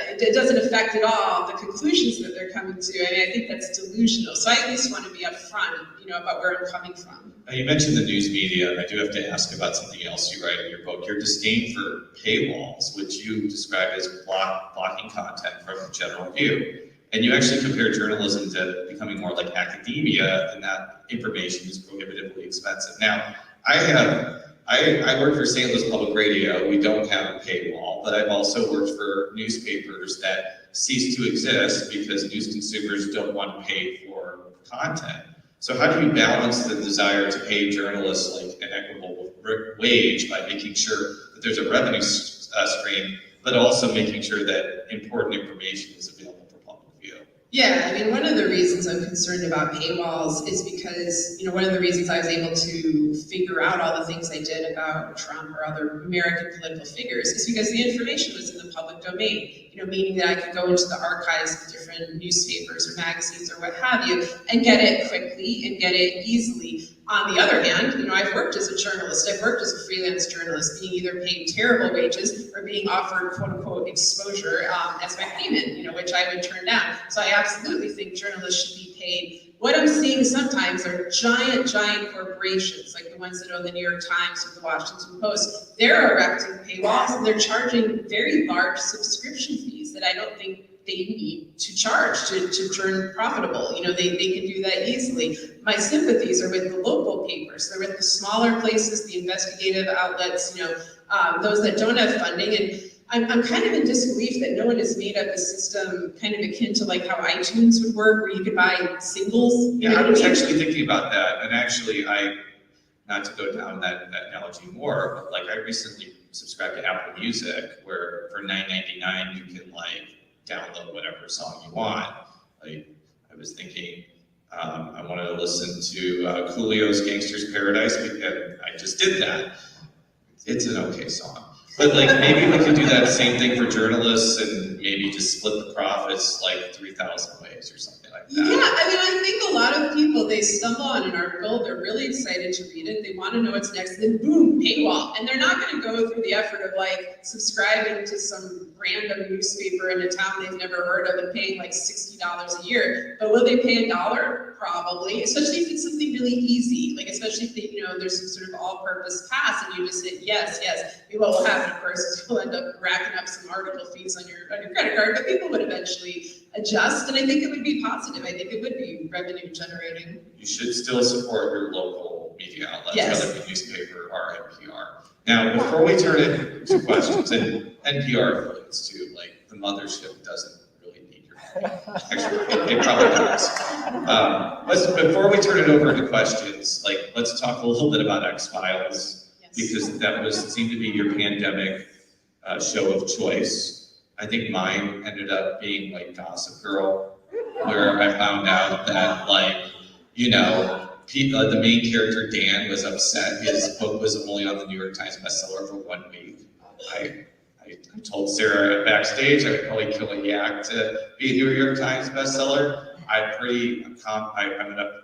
it doesn't affect at all the conclusions that they're coming to. I mean, I think that's delusional. So I at least want to be upfront, you know, about where I'm coming from. Now, you mentioned the news media, and I do have to ask about something else you write in your book, your disdain for paywalls, which you describe as blocking content from the general view. And you actually compare journalism to becoming more like academia, and that information is prohibitively expensive. Now, I work for St. Louis Public Radio. We don't have a paywall, but I've also worked for newspapers that cease to exist because news consumers don't want to pay for content. So how do you balance the desire to pay journalists like an equitable wage by making sure that there's a revenue stream, but also making sure that important information is available for public view? Yeah, I mean, one of the reasons I'm concerned about paywalls is because, you know, one of the reasons I was able to figure out all the things I did about Trump or other American political figures is because the information was in the public domain, you know, meaning that I could go into the archives of different newspapers or magazines or what have you and get it quickly and get it easily. On the other hand, you know, I've worked as a journalist, I've worked as a freelance journalist, being either paid terrible wages or being offered quote unquote exposure as my payment, you know, which I would turn down. So I absolutely think journalists should be paid. What I'm seeing sometimes are giant corporations, like the ones that own the New York Times or the Washington Post. They're erecting paywalls and they're charging very large subscription fees that I don't think they need to charge to turn profitable. You know, they can do that easily. My sympathies are with the local papers. They're with the smaller places, the investigative outlets, you know, those that don't have funding. And I'm kind of in disbelief that no one has made up a system kind of akin to like how iTunes would work, where you could buy singles. Yeah, I was actually thinking about that. And actually, not to go down that analogy more, but like I recently subscribed to Apple Music, where for $9.99 you can like download whatever song you want. Like, I was thinking, I wanted to listen to Coolio's Gangster's Paradise, and I just did that. It's an okay song. But like, maybe we could do that same thing for journalists and maybe just split the profits like 3,000 ways or something like that. Yeah, I mean, I think a lot of people, they stumble on an article, they're really excited to read it, they want to know what's next, then boom, paywall. And they're not going to go through the effort of like subscribing to some random newspaper in a town they've never heard of and paying like $60 a year. But will they pay $1? Probably, especially if it's something really easy. Like especially if there's some sort of all-purpose pass, and you just hit yes, yes. I mean, what will happen, of course, is you'll end up racking up some article fees on your credit card, but people would eventually adjust, and I think it would be positive. I think it would be revenue generating. You should still support your local media outlets, Yes. whether it be newspaper or NPR. Now, before we turn it to questions, and NPR affiliates too, like the mothership doesn't really need your money. Actually, it probably does. Before we turn it over to questions, like let's talk a little bit about X-Files, Yes. because that seemed to be your pandemic show of choice. I think mine ended up being like Gossip Girl, where I found out that the main character, Dan, was upset his book was only on the New York Times bestseller for 1 week. I told Sarah backstage I would probably kill a yak to be a New York Times bestseller.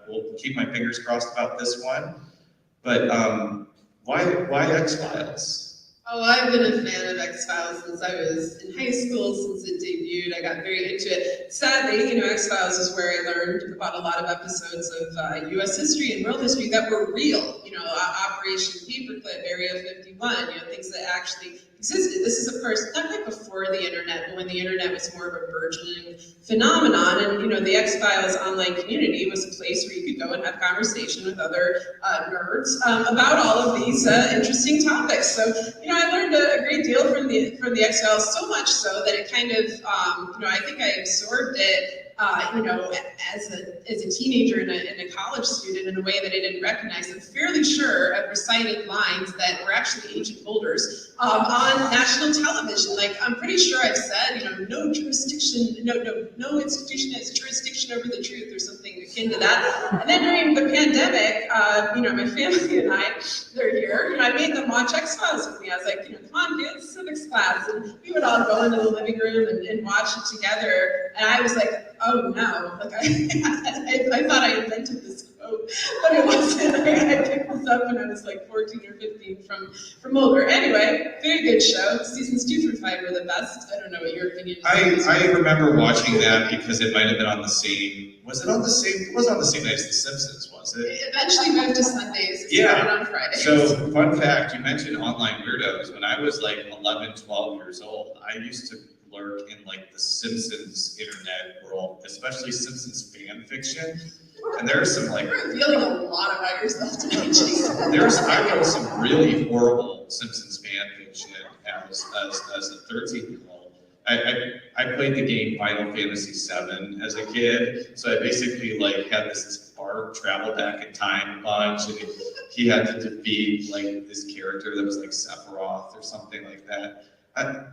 We'll keep my fingers crossed about this one. But why X-Files? Oh, I've been a fan of X-Files since I was in high school, since it debuted. I got very into it. Sadly, X-Files is where I learned about a lot of episodes of U.S. history and world history that were real. Operation Paperclip, Area 51, things that actually existed. This is, of course, not quite before the internet, but when the internet was more of a burgeoning phenomenon. And, the X-Files online community was a place where you could go and have conversation with other nerds about all of these interesting topics. So, I learned a great deal from the X-Files, so much so that it kind of, I think I absorbed it as a teenager and a college student in a way that I didn't recognize. I'm fairly sure I've recited lines that were actually ancient boulders on national television. Like, I'm pretty sure I've said, no institution has jurisdiction over the truth, or something akin to that. And then during the pandemic, my family and I, they're here, I made them watch X-Files with me. I was like, come on, kids, civics class. And we would all go into the living room and watch it together. And I was like, oh no, like I thought I invented this quote, but it wasn't. I picked this up when I was like 14 or 15 from Mulder. Anyway, very good show. Seasons 2 through 5 were the best. I don't know what your opinion is. I remember watching that because it might have been on the same, it was on the same night as The Simpsons, was it? It eventually moved to Sundays. It started on Fridays. So, fun fact, you mentioned online weirdos. When I was like 11, 12 years old, I used to lurk in like the Simpsons internet world, especially Simpsons fan fiction. And there's some like you're revealing a lot about yourself today, Jason. I wrote some really horrible Simpsons fan fiction as a 13-year-old. I played the game Final Fantasy VII as a kid, so I basically like had this Bart travel back in time bunch, and he had to defeat like this character that was like Sephiroth or something like that. I'm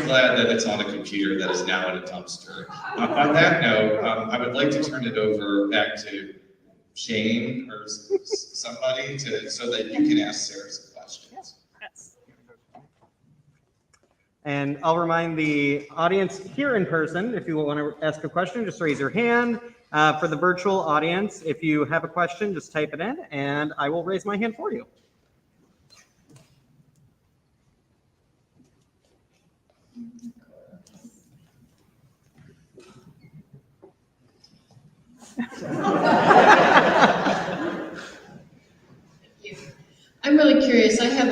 glad that it's on a computer that is now in a dumpster. On that note, I would like to turn it over back to Shane or somebody so that you can ask Sarah some questions. Yes. And I'll remind the audience here in person, if you want to ask a question, just raise your hand. For the virtual audience, if you have a question, just type it in and I will raise my hand for you. I'm really curious. I have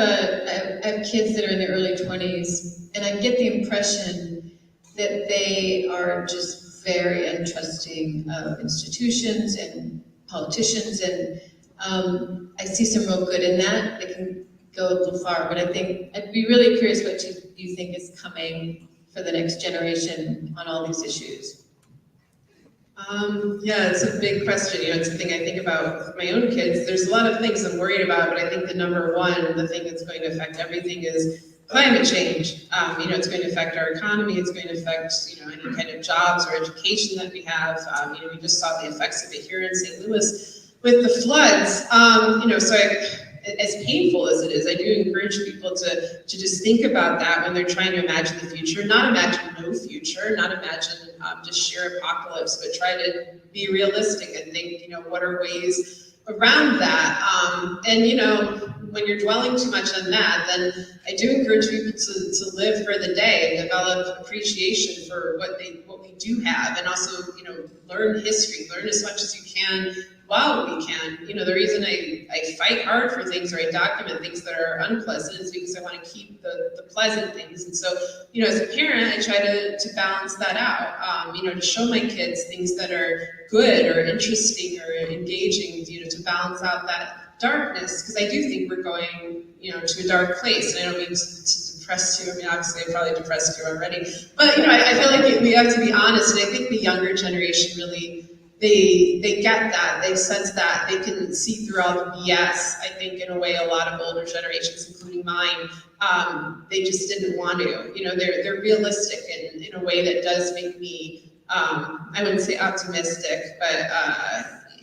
kids that are in their early 20s, and I get the impression that they are just very untrusting of institutions and politicians, and I see some real good in that. They can go a little far, but I think I'd be really curious what you think is coming for the next generation on all these issues. Yeah, it's a big question. It's something I think about with my own kids. There's a lot of things I'm worried about, but I think the number one, the thing that's going to affect everything is climate change. It's going to affect our economy. It's going to affect, any kind of jobs or education that we have. We just saw the effects of it here in St. Louis with the floods. As painful as it is, I do encourage people to just think about that when they're trying to imagine the future, not imagine no future, not imagine just sheer apocalypse, but try to be realistic and think, what are ways around that? when you're dwelling too much on that, then I do encourage people to live for the day and develop appreciation for what we do have, and also, you know, learn history, learn as much as you can while we can. You know, the reason I fight hard for things, or I document things that are unpleasant, is because I want to keep the pleasant things. And so, you know, as a parent, I try to balance that out, you know, to show my kids things that are good or interesting or engaging, you know, to balance out that darkness, because I do think we're going, you know, to a dark place. And I don't mean to depress you. I mean, obviously I probably depressed you already, but, you know, I feel like we have to be honest. And I think the younger generation really, they get that, they sense that, they can see through all the BS. I think in a way, a lot of older generations, including mine, they just didn't want to. You know, they're realistic in a way that does make me, I wouldn't say optimistic, but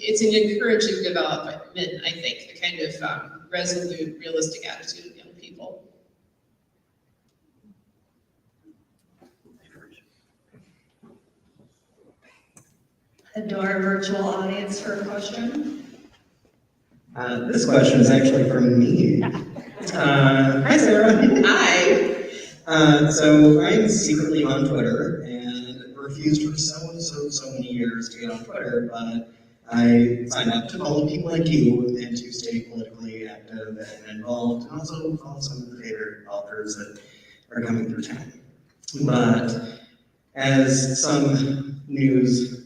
it's an encouraging development, I think, the kind of resolute, realistic attitude of young people. Adore virtual audience for a question. This question is actually from me. Hi, Sarah. Hi. So I'm secretly on Twitter and refused for so many years to get on Twitter, but I signed up to follow people like you and to stay politically active and involved, and also follow some of the favorite authors that are coming through town. But as some news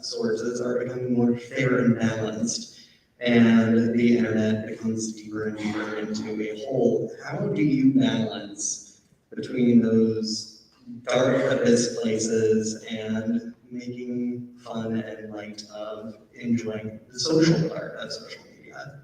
sources are becoming more fair and balanced, and the internet becomes deeper and deeper into a hole, how do you balance between those dark abyss places and making fun and light of enjoying the social part of social media?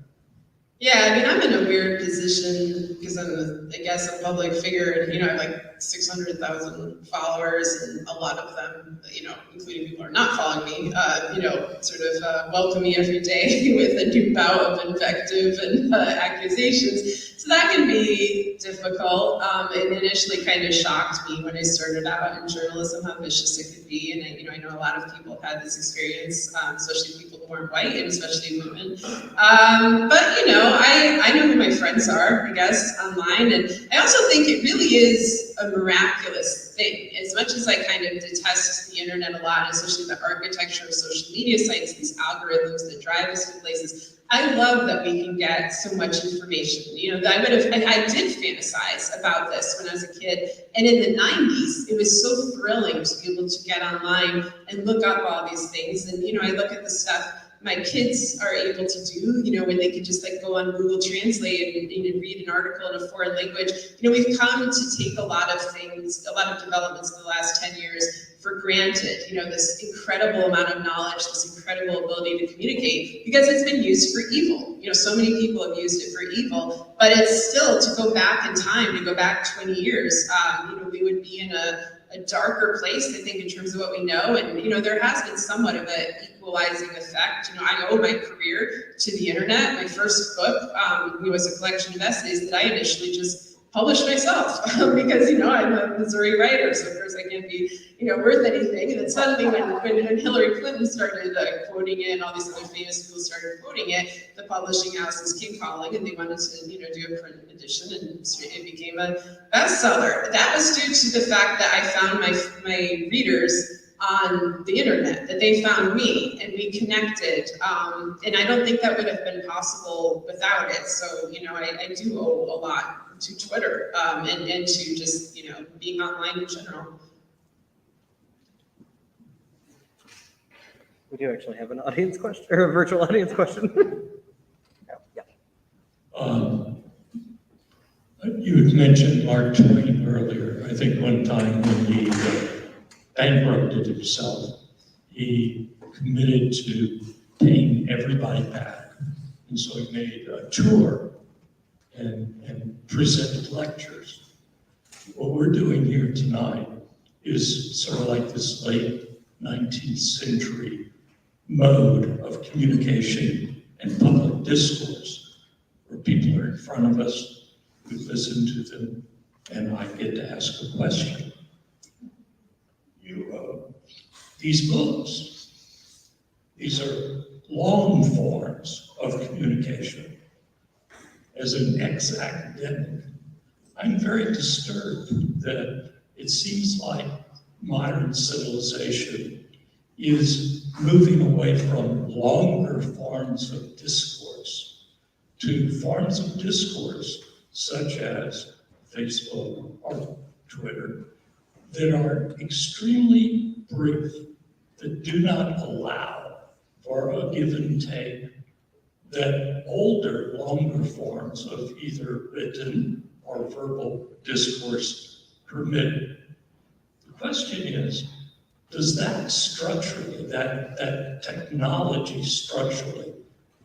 Yeah, I mean, I'm in a weird position because I'm, I guess, a public figure, and, you know, I have like 600,000 followers, and a lot of them, you know, including people who are not following me, you know, sort of welcome me every day with a new bout of invective and accusations. So that can be difficult. It initially kind of shocked me when I started out in journalism, how vicious it could be. And I know a lot of people have had this experience, especially people who aren't white, and especially women. But you know, I know who my friends are, I guess, online. And I also think it really is a miraculous thing. As much as I kind of detest the internet a lot, especially the architecture of social media sites, these algorithms that drive us to places, I love that we can get so much information. You know, I did fantasize about this when I was a kid, and in the 90s, it was so thrilling to be able to get online and look up all these things. And, you know, I look at the stuff my kids are able to do, you know, when they could just like go on Google Translate and read an article in a foreign language. You know, we've come to take a lot of things, a lot of developments in the last 10 years for granted. You know, this incredible amount of knowledge, this incredible ability to communicate, because it's been used for evil. You know, so many people have used it for evil, but it's still, to go back in time, to go back 20 years, you know, we would be in a darker place, I think, in terms of what we know. And, you know, there has been somewhat of an equalizing effect. You know, I owe my career to the internet. My first book was a collection of essays that I initially just published myself because, you know, I'm a Missouri writer, so of course I can't be, you know, worth anything. And then suddenly when Hillary Clinton started quoting it, and all these other famous people started quoting it, the publishing houses came calling, and they wanted to, you know, do a print edition, and it became a bestseller. That was due to the fact that I found my readers on the internet, that they found me, and we connected. And I don't think that would have been possible without it. So, you know, I do owe a lot to Twitter, and to just, you know, being online in general. We do actually have an audience question, or a virtual audience question. You had mentioned Mark Twain earlier. I think one time when he bankrupted himself, he committed to paying everybody back. And so he made a tour and presented lectures. What we're doing here tonight is sort of like this late 19th century mode of communication and public discourse, where people are in front of us, we listen to them, and I get to ask a question. These books, these are long forms of communication. as an ex-academic, I'm very disturbed that it seems like modern civilization is moving away from longer forms of discourse to forms of discourse such as Facebook or Twitter that are extremely brief, that do not allow for a give and take that older, longer forms of either written or verbal discourse permit. The question is, does that structurally, that technology structurally,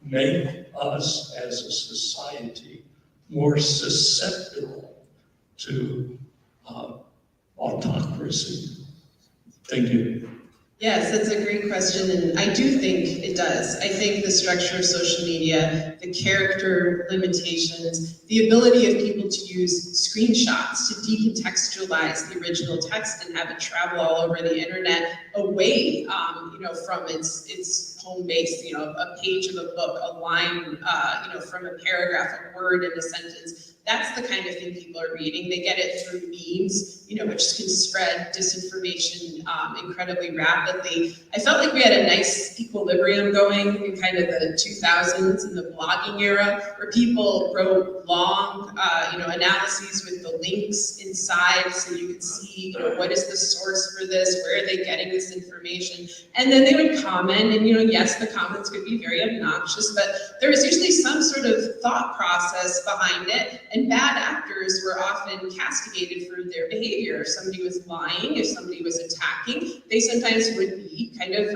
make us as a society more susceptible to autocracy? Thank you. Yes, that's a great question, and I do think it does. I think the structure of social media, the character limitations, the ability of people to use screenshots to decontextualize the original text and have it travel all over the internet away, from its home base. A page of a book, a line, from a paragraph, a word in a sentence. That's the kind of thing people are reading. They get it through memes, which can spread disinformation incredibly rapidly. I felt like we had a nice equilibrium going in kind of the 2000s in the blogging era, where people wrote long, analyses with the links inside, so you could see, what is the source for this? Where are they getting this information? And then they would comment, and yes, the comments could be very obnoxious, but there was usually some sort of thought process behind it. And bad actors were often castigated for their behavior. If somebody was lying, if somebody was attacking, they sometimes would be kind of,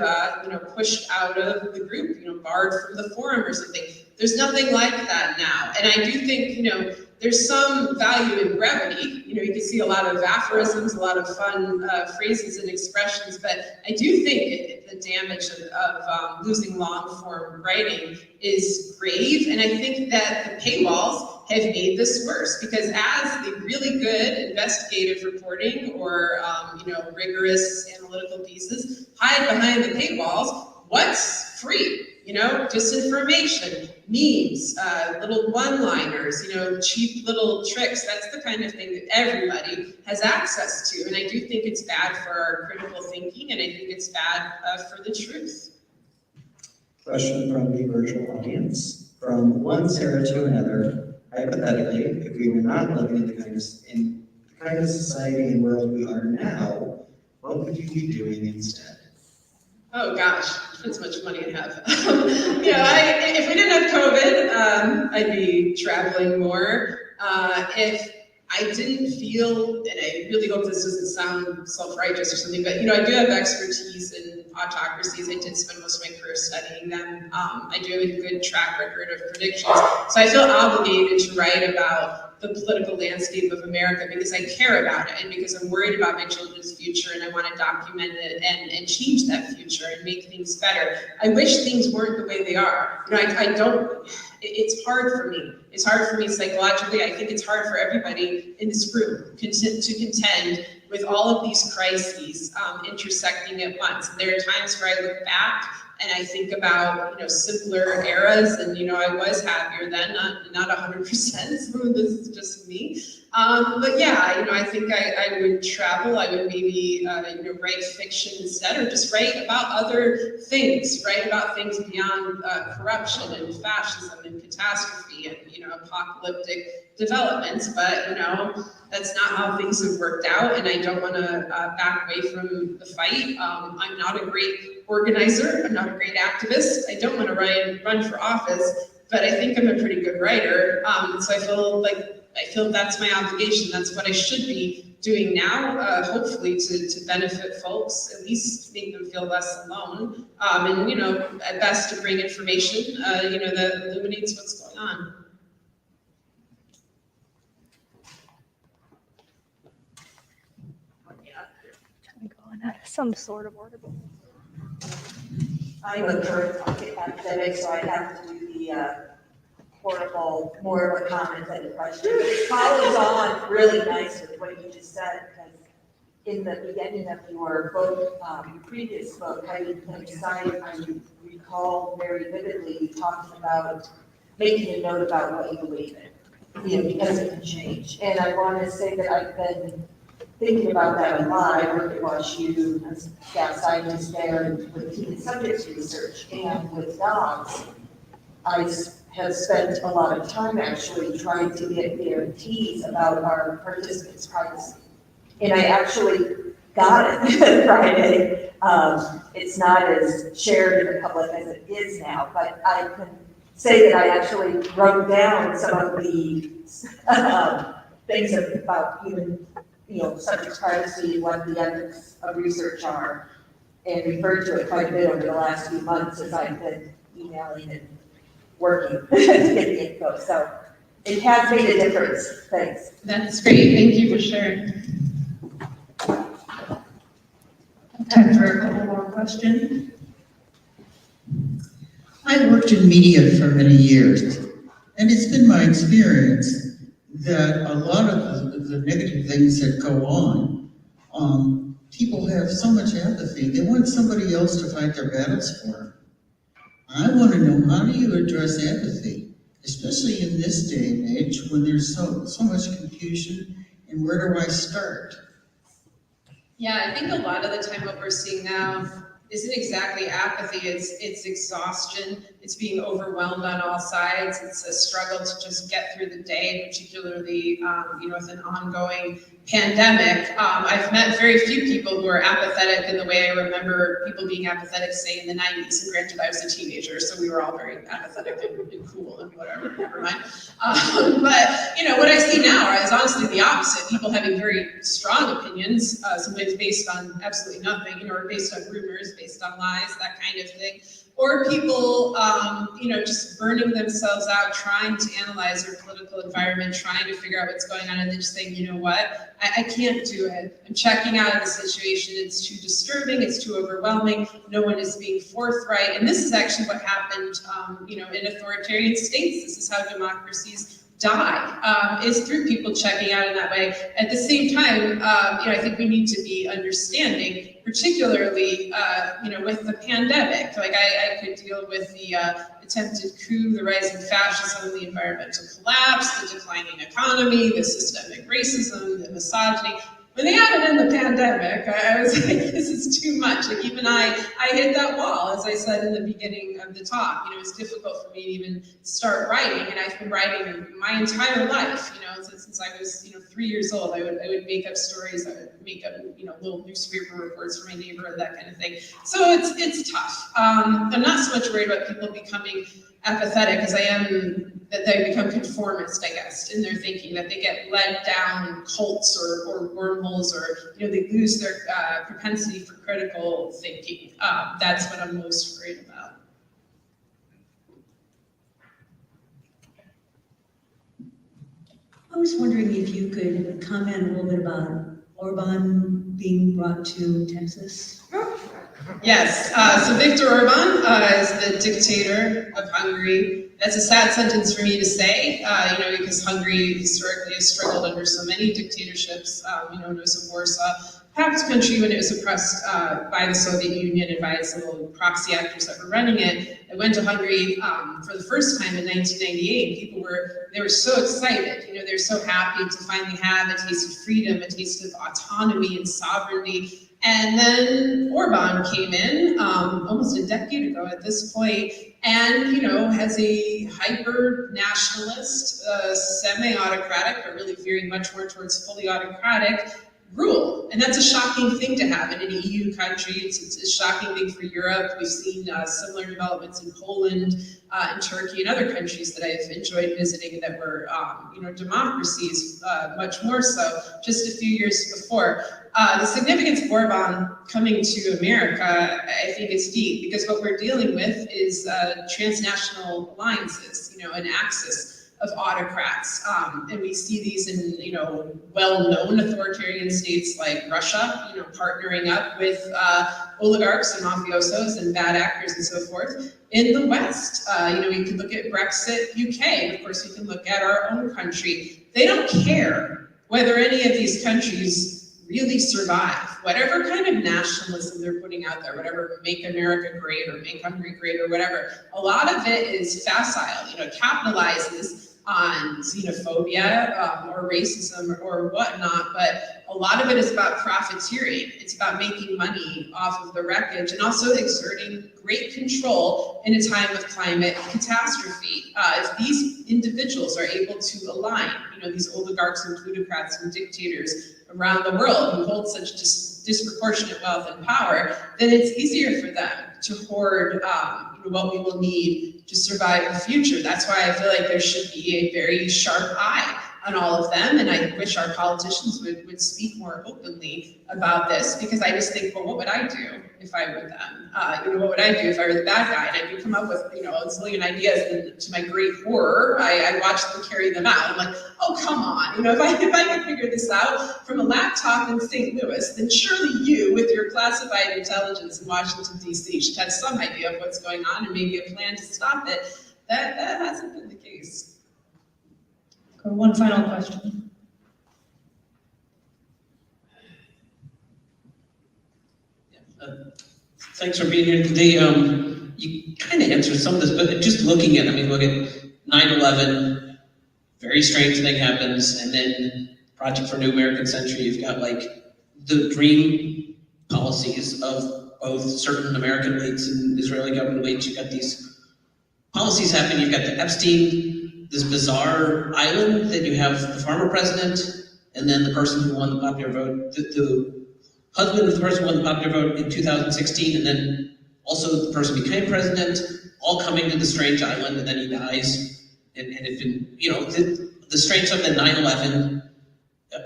pushed out of the group, barred from the forum or something. There's nothing like that now. And I do think, there's some value in brevity. You can see a lot of aphorisms, a lot of fun phrases and expressions, but I do think the damage of losing long form writing is grave. And I think that the paywalls have made this worse, because as the really good investigative reporting or rigorous analytical pieces hide behind the paywalls, what's free? Disinformation, memes, little one-liners, cheap little tricks. That's the kind of thing that everybody has access to. And I do think it's bad for our critical thinking, and I think it's bad for the truth. Question from the virtual audience. From one Sarah to another, hypothetically, if we were not living in the kind of society and world we are now, what would you be doing instead? Oh gosh, depends how much money I have. If we didn't have COVID, I'd be traveling more. If I didn't feel, and I really hope this doesn't sound self-righteous or something, but I do have expertise in autocracies. I did spend most of my career studying them. I do have a good track record of predictions. So I feel obligated to write about the political landscape of America because I care about it and because I'm worried about my children's future and I want to document it and change that future and make things better. I wish things weren't the way they are. It's hard for me. It's hard for me psychologically. I think it's hard for everybody in this room to contend with all of these crises intersecting at once. And there are times where I look back and I think about, simpler eras, and, I was happier then, not 100%, so this is just me. But yeah, I think I would travel. I would maybe, write fiction instead, or just write about other things, write about things beyond corruption and fascism and catastrophe and, apocalyptic developments. But, that's not how things have worked out, and I don't want to back away from the fight. I'm not a great organizer. I'm not a great activist. I don't want to run for office, but I think I'm a pretty good writer. So I feel that's my obligation. That's what I should be doing now, hopefully to benefit folks, at least make them feel less alone. And, at best to bring information, that illuminates what's going on. Some sort of order. I'm a current academic, so I have to do the horrible, more of a comment than a question. It follows on really nice with what you just said, because in the beginning of your book, your previous book, I recall very vividly you talking about making a note about what you believe in, you know, because it can change. And I want to say that I've been thinking about that a lot. I work at WashU as a staff scientist there with human subjects research, and with dogs, I have spent a lot of time actually trying to get guarantees about our participants' privacy. And I actually got it Friday. It's not as shared in the public as it is now, but I can say that I actually wrote down some of the things about human, you know, subject privacy, what the ethics of research are, and referred to it quite a bit over the last few months as I've been emailing and working to get the info. So it has made a difference. Thanks. That's great. Thank you for sharing. Time for a couple more questions. I worked in media for many years, and it's been my experience that a lot of the negative things that go on, people have so much apathy. They want somebody else to fight their battles for them. I want to know, how do you address apathy, especially in this day and age when there's so much confusion, and where do I start? Yeah, I think a lot of the time what we're seeing now isn't exactly apathy, it's exhaustion, it's being overwhelmed on all sides, it's a struggle to just get through the day, particularly with an ongoing pandemic. I've met very few people who are apathetic in the way I remember people being apathetic, say, in the 90s, and granted I was a teenager, so we were all very apathetic and cool and whatever, never mind. But what I see now is honestly the opposite, people having very strong opinions, sometimes based on absolutely nothing, or based on rumors, based on lies, that kind of thing. Or people, just burning themselves out, trying to analyze their political environment, trying to figure out what's going on, and then just saying, you know what, I can't do it. I'm checking out of the situation. It's too disturbing. It's too overwhelming. No one is being forthright. And this is actually what happened, in authoritarian states. This is how democracies die, is through people checking out in that way. At the same time, I think we need to be understanding, particularly, with the pandemic. Like I could deal with the attempted coup, the rise in fascism, the environmental collapse, the declining economy, the systemic racism, the misogyny. When they added in the pandemic, I was like, this is too much. Like even I hit that wall, as I said in the beginning of the talk. It's difficult for me to even start writing, and I've been writing my entire life. Since I was 3 years old, I would make up stories. I would make up little newspaper reports for my neighbor and that kind of thing. So it's tough. I'm not so much worried about people becoming apathetic as I am that they become conformist, I guess, in their thinking, that they get led down cults or wormholes, or they lose their propensity for critical thinking. That's what I'm most worried about. I was wondering if you could comment a little bit about Orban being brought to Texas. Yes, so Viktor Orban is the dictator of Hungary. That's a sad sentence for me to say, because Hungary historically has struggled under so many dictatorships. It was a Warsaw Pact country when it was oppressed by the Soviet Union and by its little proxy actors that were running it. I went to Hungary for the first time in 1998. People were so excited. They're so happy to finally have a taste of freedom, a taste of autonomy and sovereignty. And then Orban came in almost a decade ago at this point, and has a hyper-nationalist, semi-autocratic, but really veering much more towards fully autocratic rule. And that's a shocking thing to have in an EU country. It's a shocking thing for Europe. We've seen similar developments in Poland and Turkey and other countries that I've enjoyed visiting that were democracies, much more so just a few years before. The significance of Orban coming to America, I think, is deep, because what we're dealing with is transnational alliances, an axis of autocrats. And we see these in, well-known authoritarian states like Russia, partnering up with oligarchs and mafiosos and bad actors and so forth. In the West, we can look at Brexit UK. Of course, we can look at our own country. They don't care whether any of these countries really survive. Whatever kind of nationalism they're putting out there, whatever make America great or make Hungary great or whatever, a lot of it is facile, you know, capitalizes on xenophobia or racism or whatnot, but a lot of it is about profiteering. It's about making money off of the wreckage and also exerting great control in a time of climate catastrophe. If these individuals are able to align, you know, these oligarchs and plutocrats and dictators around the world who hold such disproportionate wealth and power, then it's easier for them to hoard what we will need to survive the future. That's why I feel like there should be a very sharp eye on all of them, and I wish our politicians would speak more openly about this, because I just think, well, what would I do if I were them? What would I do if I were the bad guy? And I could come up with, a zillion ideas, and to my great horror, I watched them carry them out. I'm like, oh, come on, if I could figure this out from a laptop in St. Louis, then surely you, with your classified intelligence in Washington, D.C., should have some idea of what's going on and maybe a plan to stop it. That hasn't been the case. One final question. Thanks for being here today. You kind of answered some of this, but just looking at, look at 9/11, very strange thing happens, and then Project for a New American Century, you've got like the dream policies of both certain American elites and Israeli government elites. You've got these policies happening. You've got the Epstein, this bizarre island that you have the former president, and then the person who won the popular vote, the husband of the person who won the popular vote in 2016, and then also the person became president, all coming to the strange island, and then he dies. And it's been, the strange stuff in 9/11,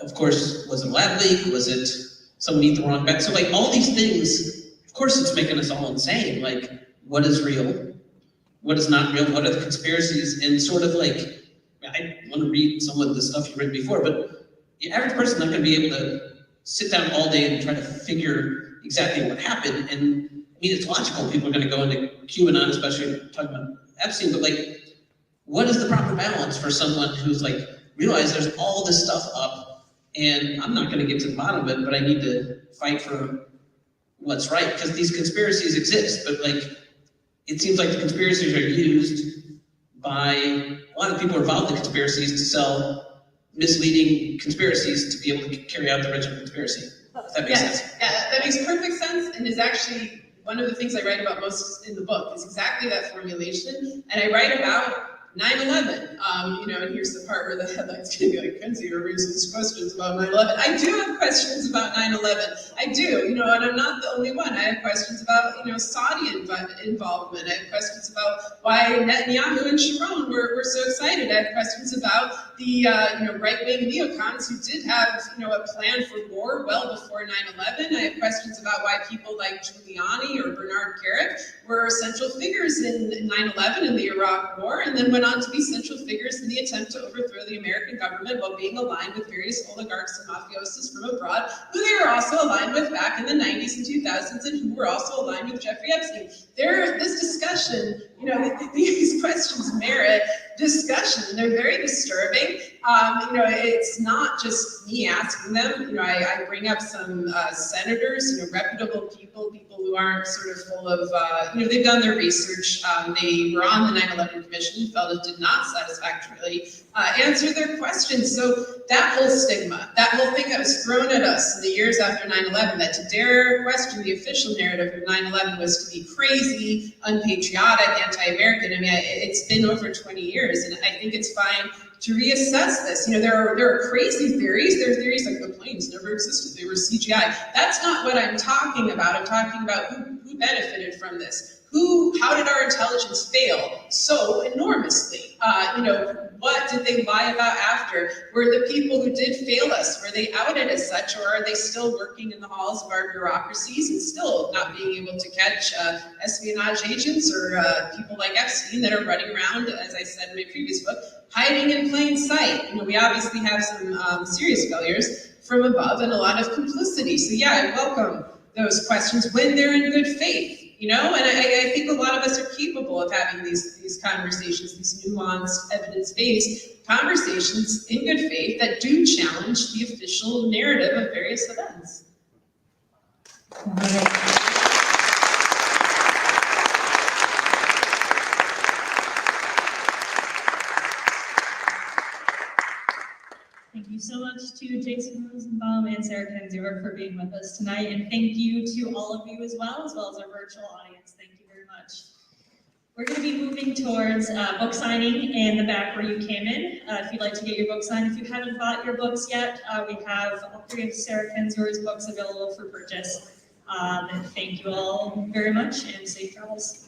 of course, was it a lab leak? Was it somebody hit the wrong bet? So like all these things, of course it's making us all insane. Like, what is real? What is not real? What are the conspiracies? And sort of like, I want to read some of the stuff you've written before, but the average person's not going to be able to sit down all day and try to figure exactly what happened. And it's logical. People are going to go into QAnon, especially talking about Epstein, but like, what is the proper balance for someone who's like, realize there's all this stuff up and I'm not going to get to the bottom of it, but I need to fight for what's right, because these conspiracies exist, but like, it seems like the conspiracies are used by a lot of people involved in conspiracies to sell misleading conspiracies to be able to carry out the original conspiracy. If that makes sense. Yeah, that makes perfect sense, and is actually one of the things I write about most in the book is exactly that formulation. And I write about 9/11, and here's the part where the headline's going to be like, Kendzior raises questions about 9/11. I do have questions about 9/11. I do, and I'm not the only one. I have questions about, Saudi involvement. I have questions about why Netanyahu and Sharon were so excited. I have questions about the, right-wing neocons who did have, a plan for war well before 9/11. I have questions about why people like Giuliani or Bernard Kerik were central figures in 9/11 in the Iraq War, and then went on to be central figures in the attempt to overthrow the American government while being aligned with various oligarchs and mafiosos from abroad, who they were also aligned with back in the 90s and 2000s, and who were also aligned with Jeffrey Epstein. This discussion, these questions merit discussion. They're very disturbing. It's not just me asking them. I bring up some senators, reputable people who aren't sort of full of, they've done their research. They were on the 9/11 Commission, felt it did not satisfactorily answer their questions. So that whole stigma, that whole thing that was thrown at us in the years after 9/11, that to dare question the official narrative of 9/11 was to be crazy, unpatriotic, anti-American. It's been over 20 years, and I think it's fine to reassess this. There are crazy theories. There are theories like the planes never existed, they were CGI. That's not what I'm talking about. I'm talking about who benefited from this. How did our intelligence fail so enormously? What did they lie about after? Were the people who did fail us, were they outed as such, or are they still working in the halls of our bureaucracies and still not being able to catch espionage agents or people like Epstein that are running around, as I said in my previous book, hiding in plain sight? We obviously have some serious failures from above and a lot of complicity. So yeah, I welcome those questions when they're in good faith. you know, and I think a lot of us are capable of having these conversations, these nuanced, evidence-based conversations in good faith that do challenge the official narrative of various events. Thank you so much to Jason Rosenbaum and Sarah Kendzior for being with us tonight, and thank you to all of you as well as our virtual audience. Thank you very much. We're going to be moving towards book signing in the back where you came in. If you'd like to get your book signed, if you haven't bought your books yet, we have all 3 of Sarah Kendzior's books available for purchase. Thank you all very much, and safe travels.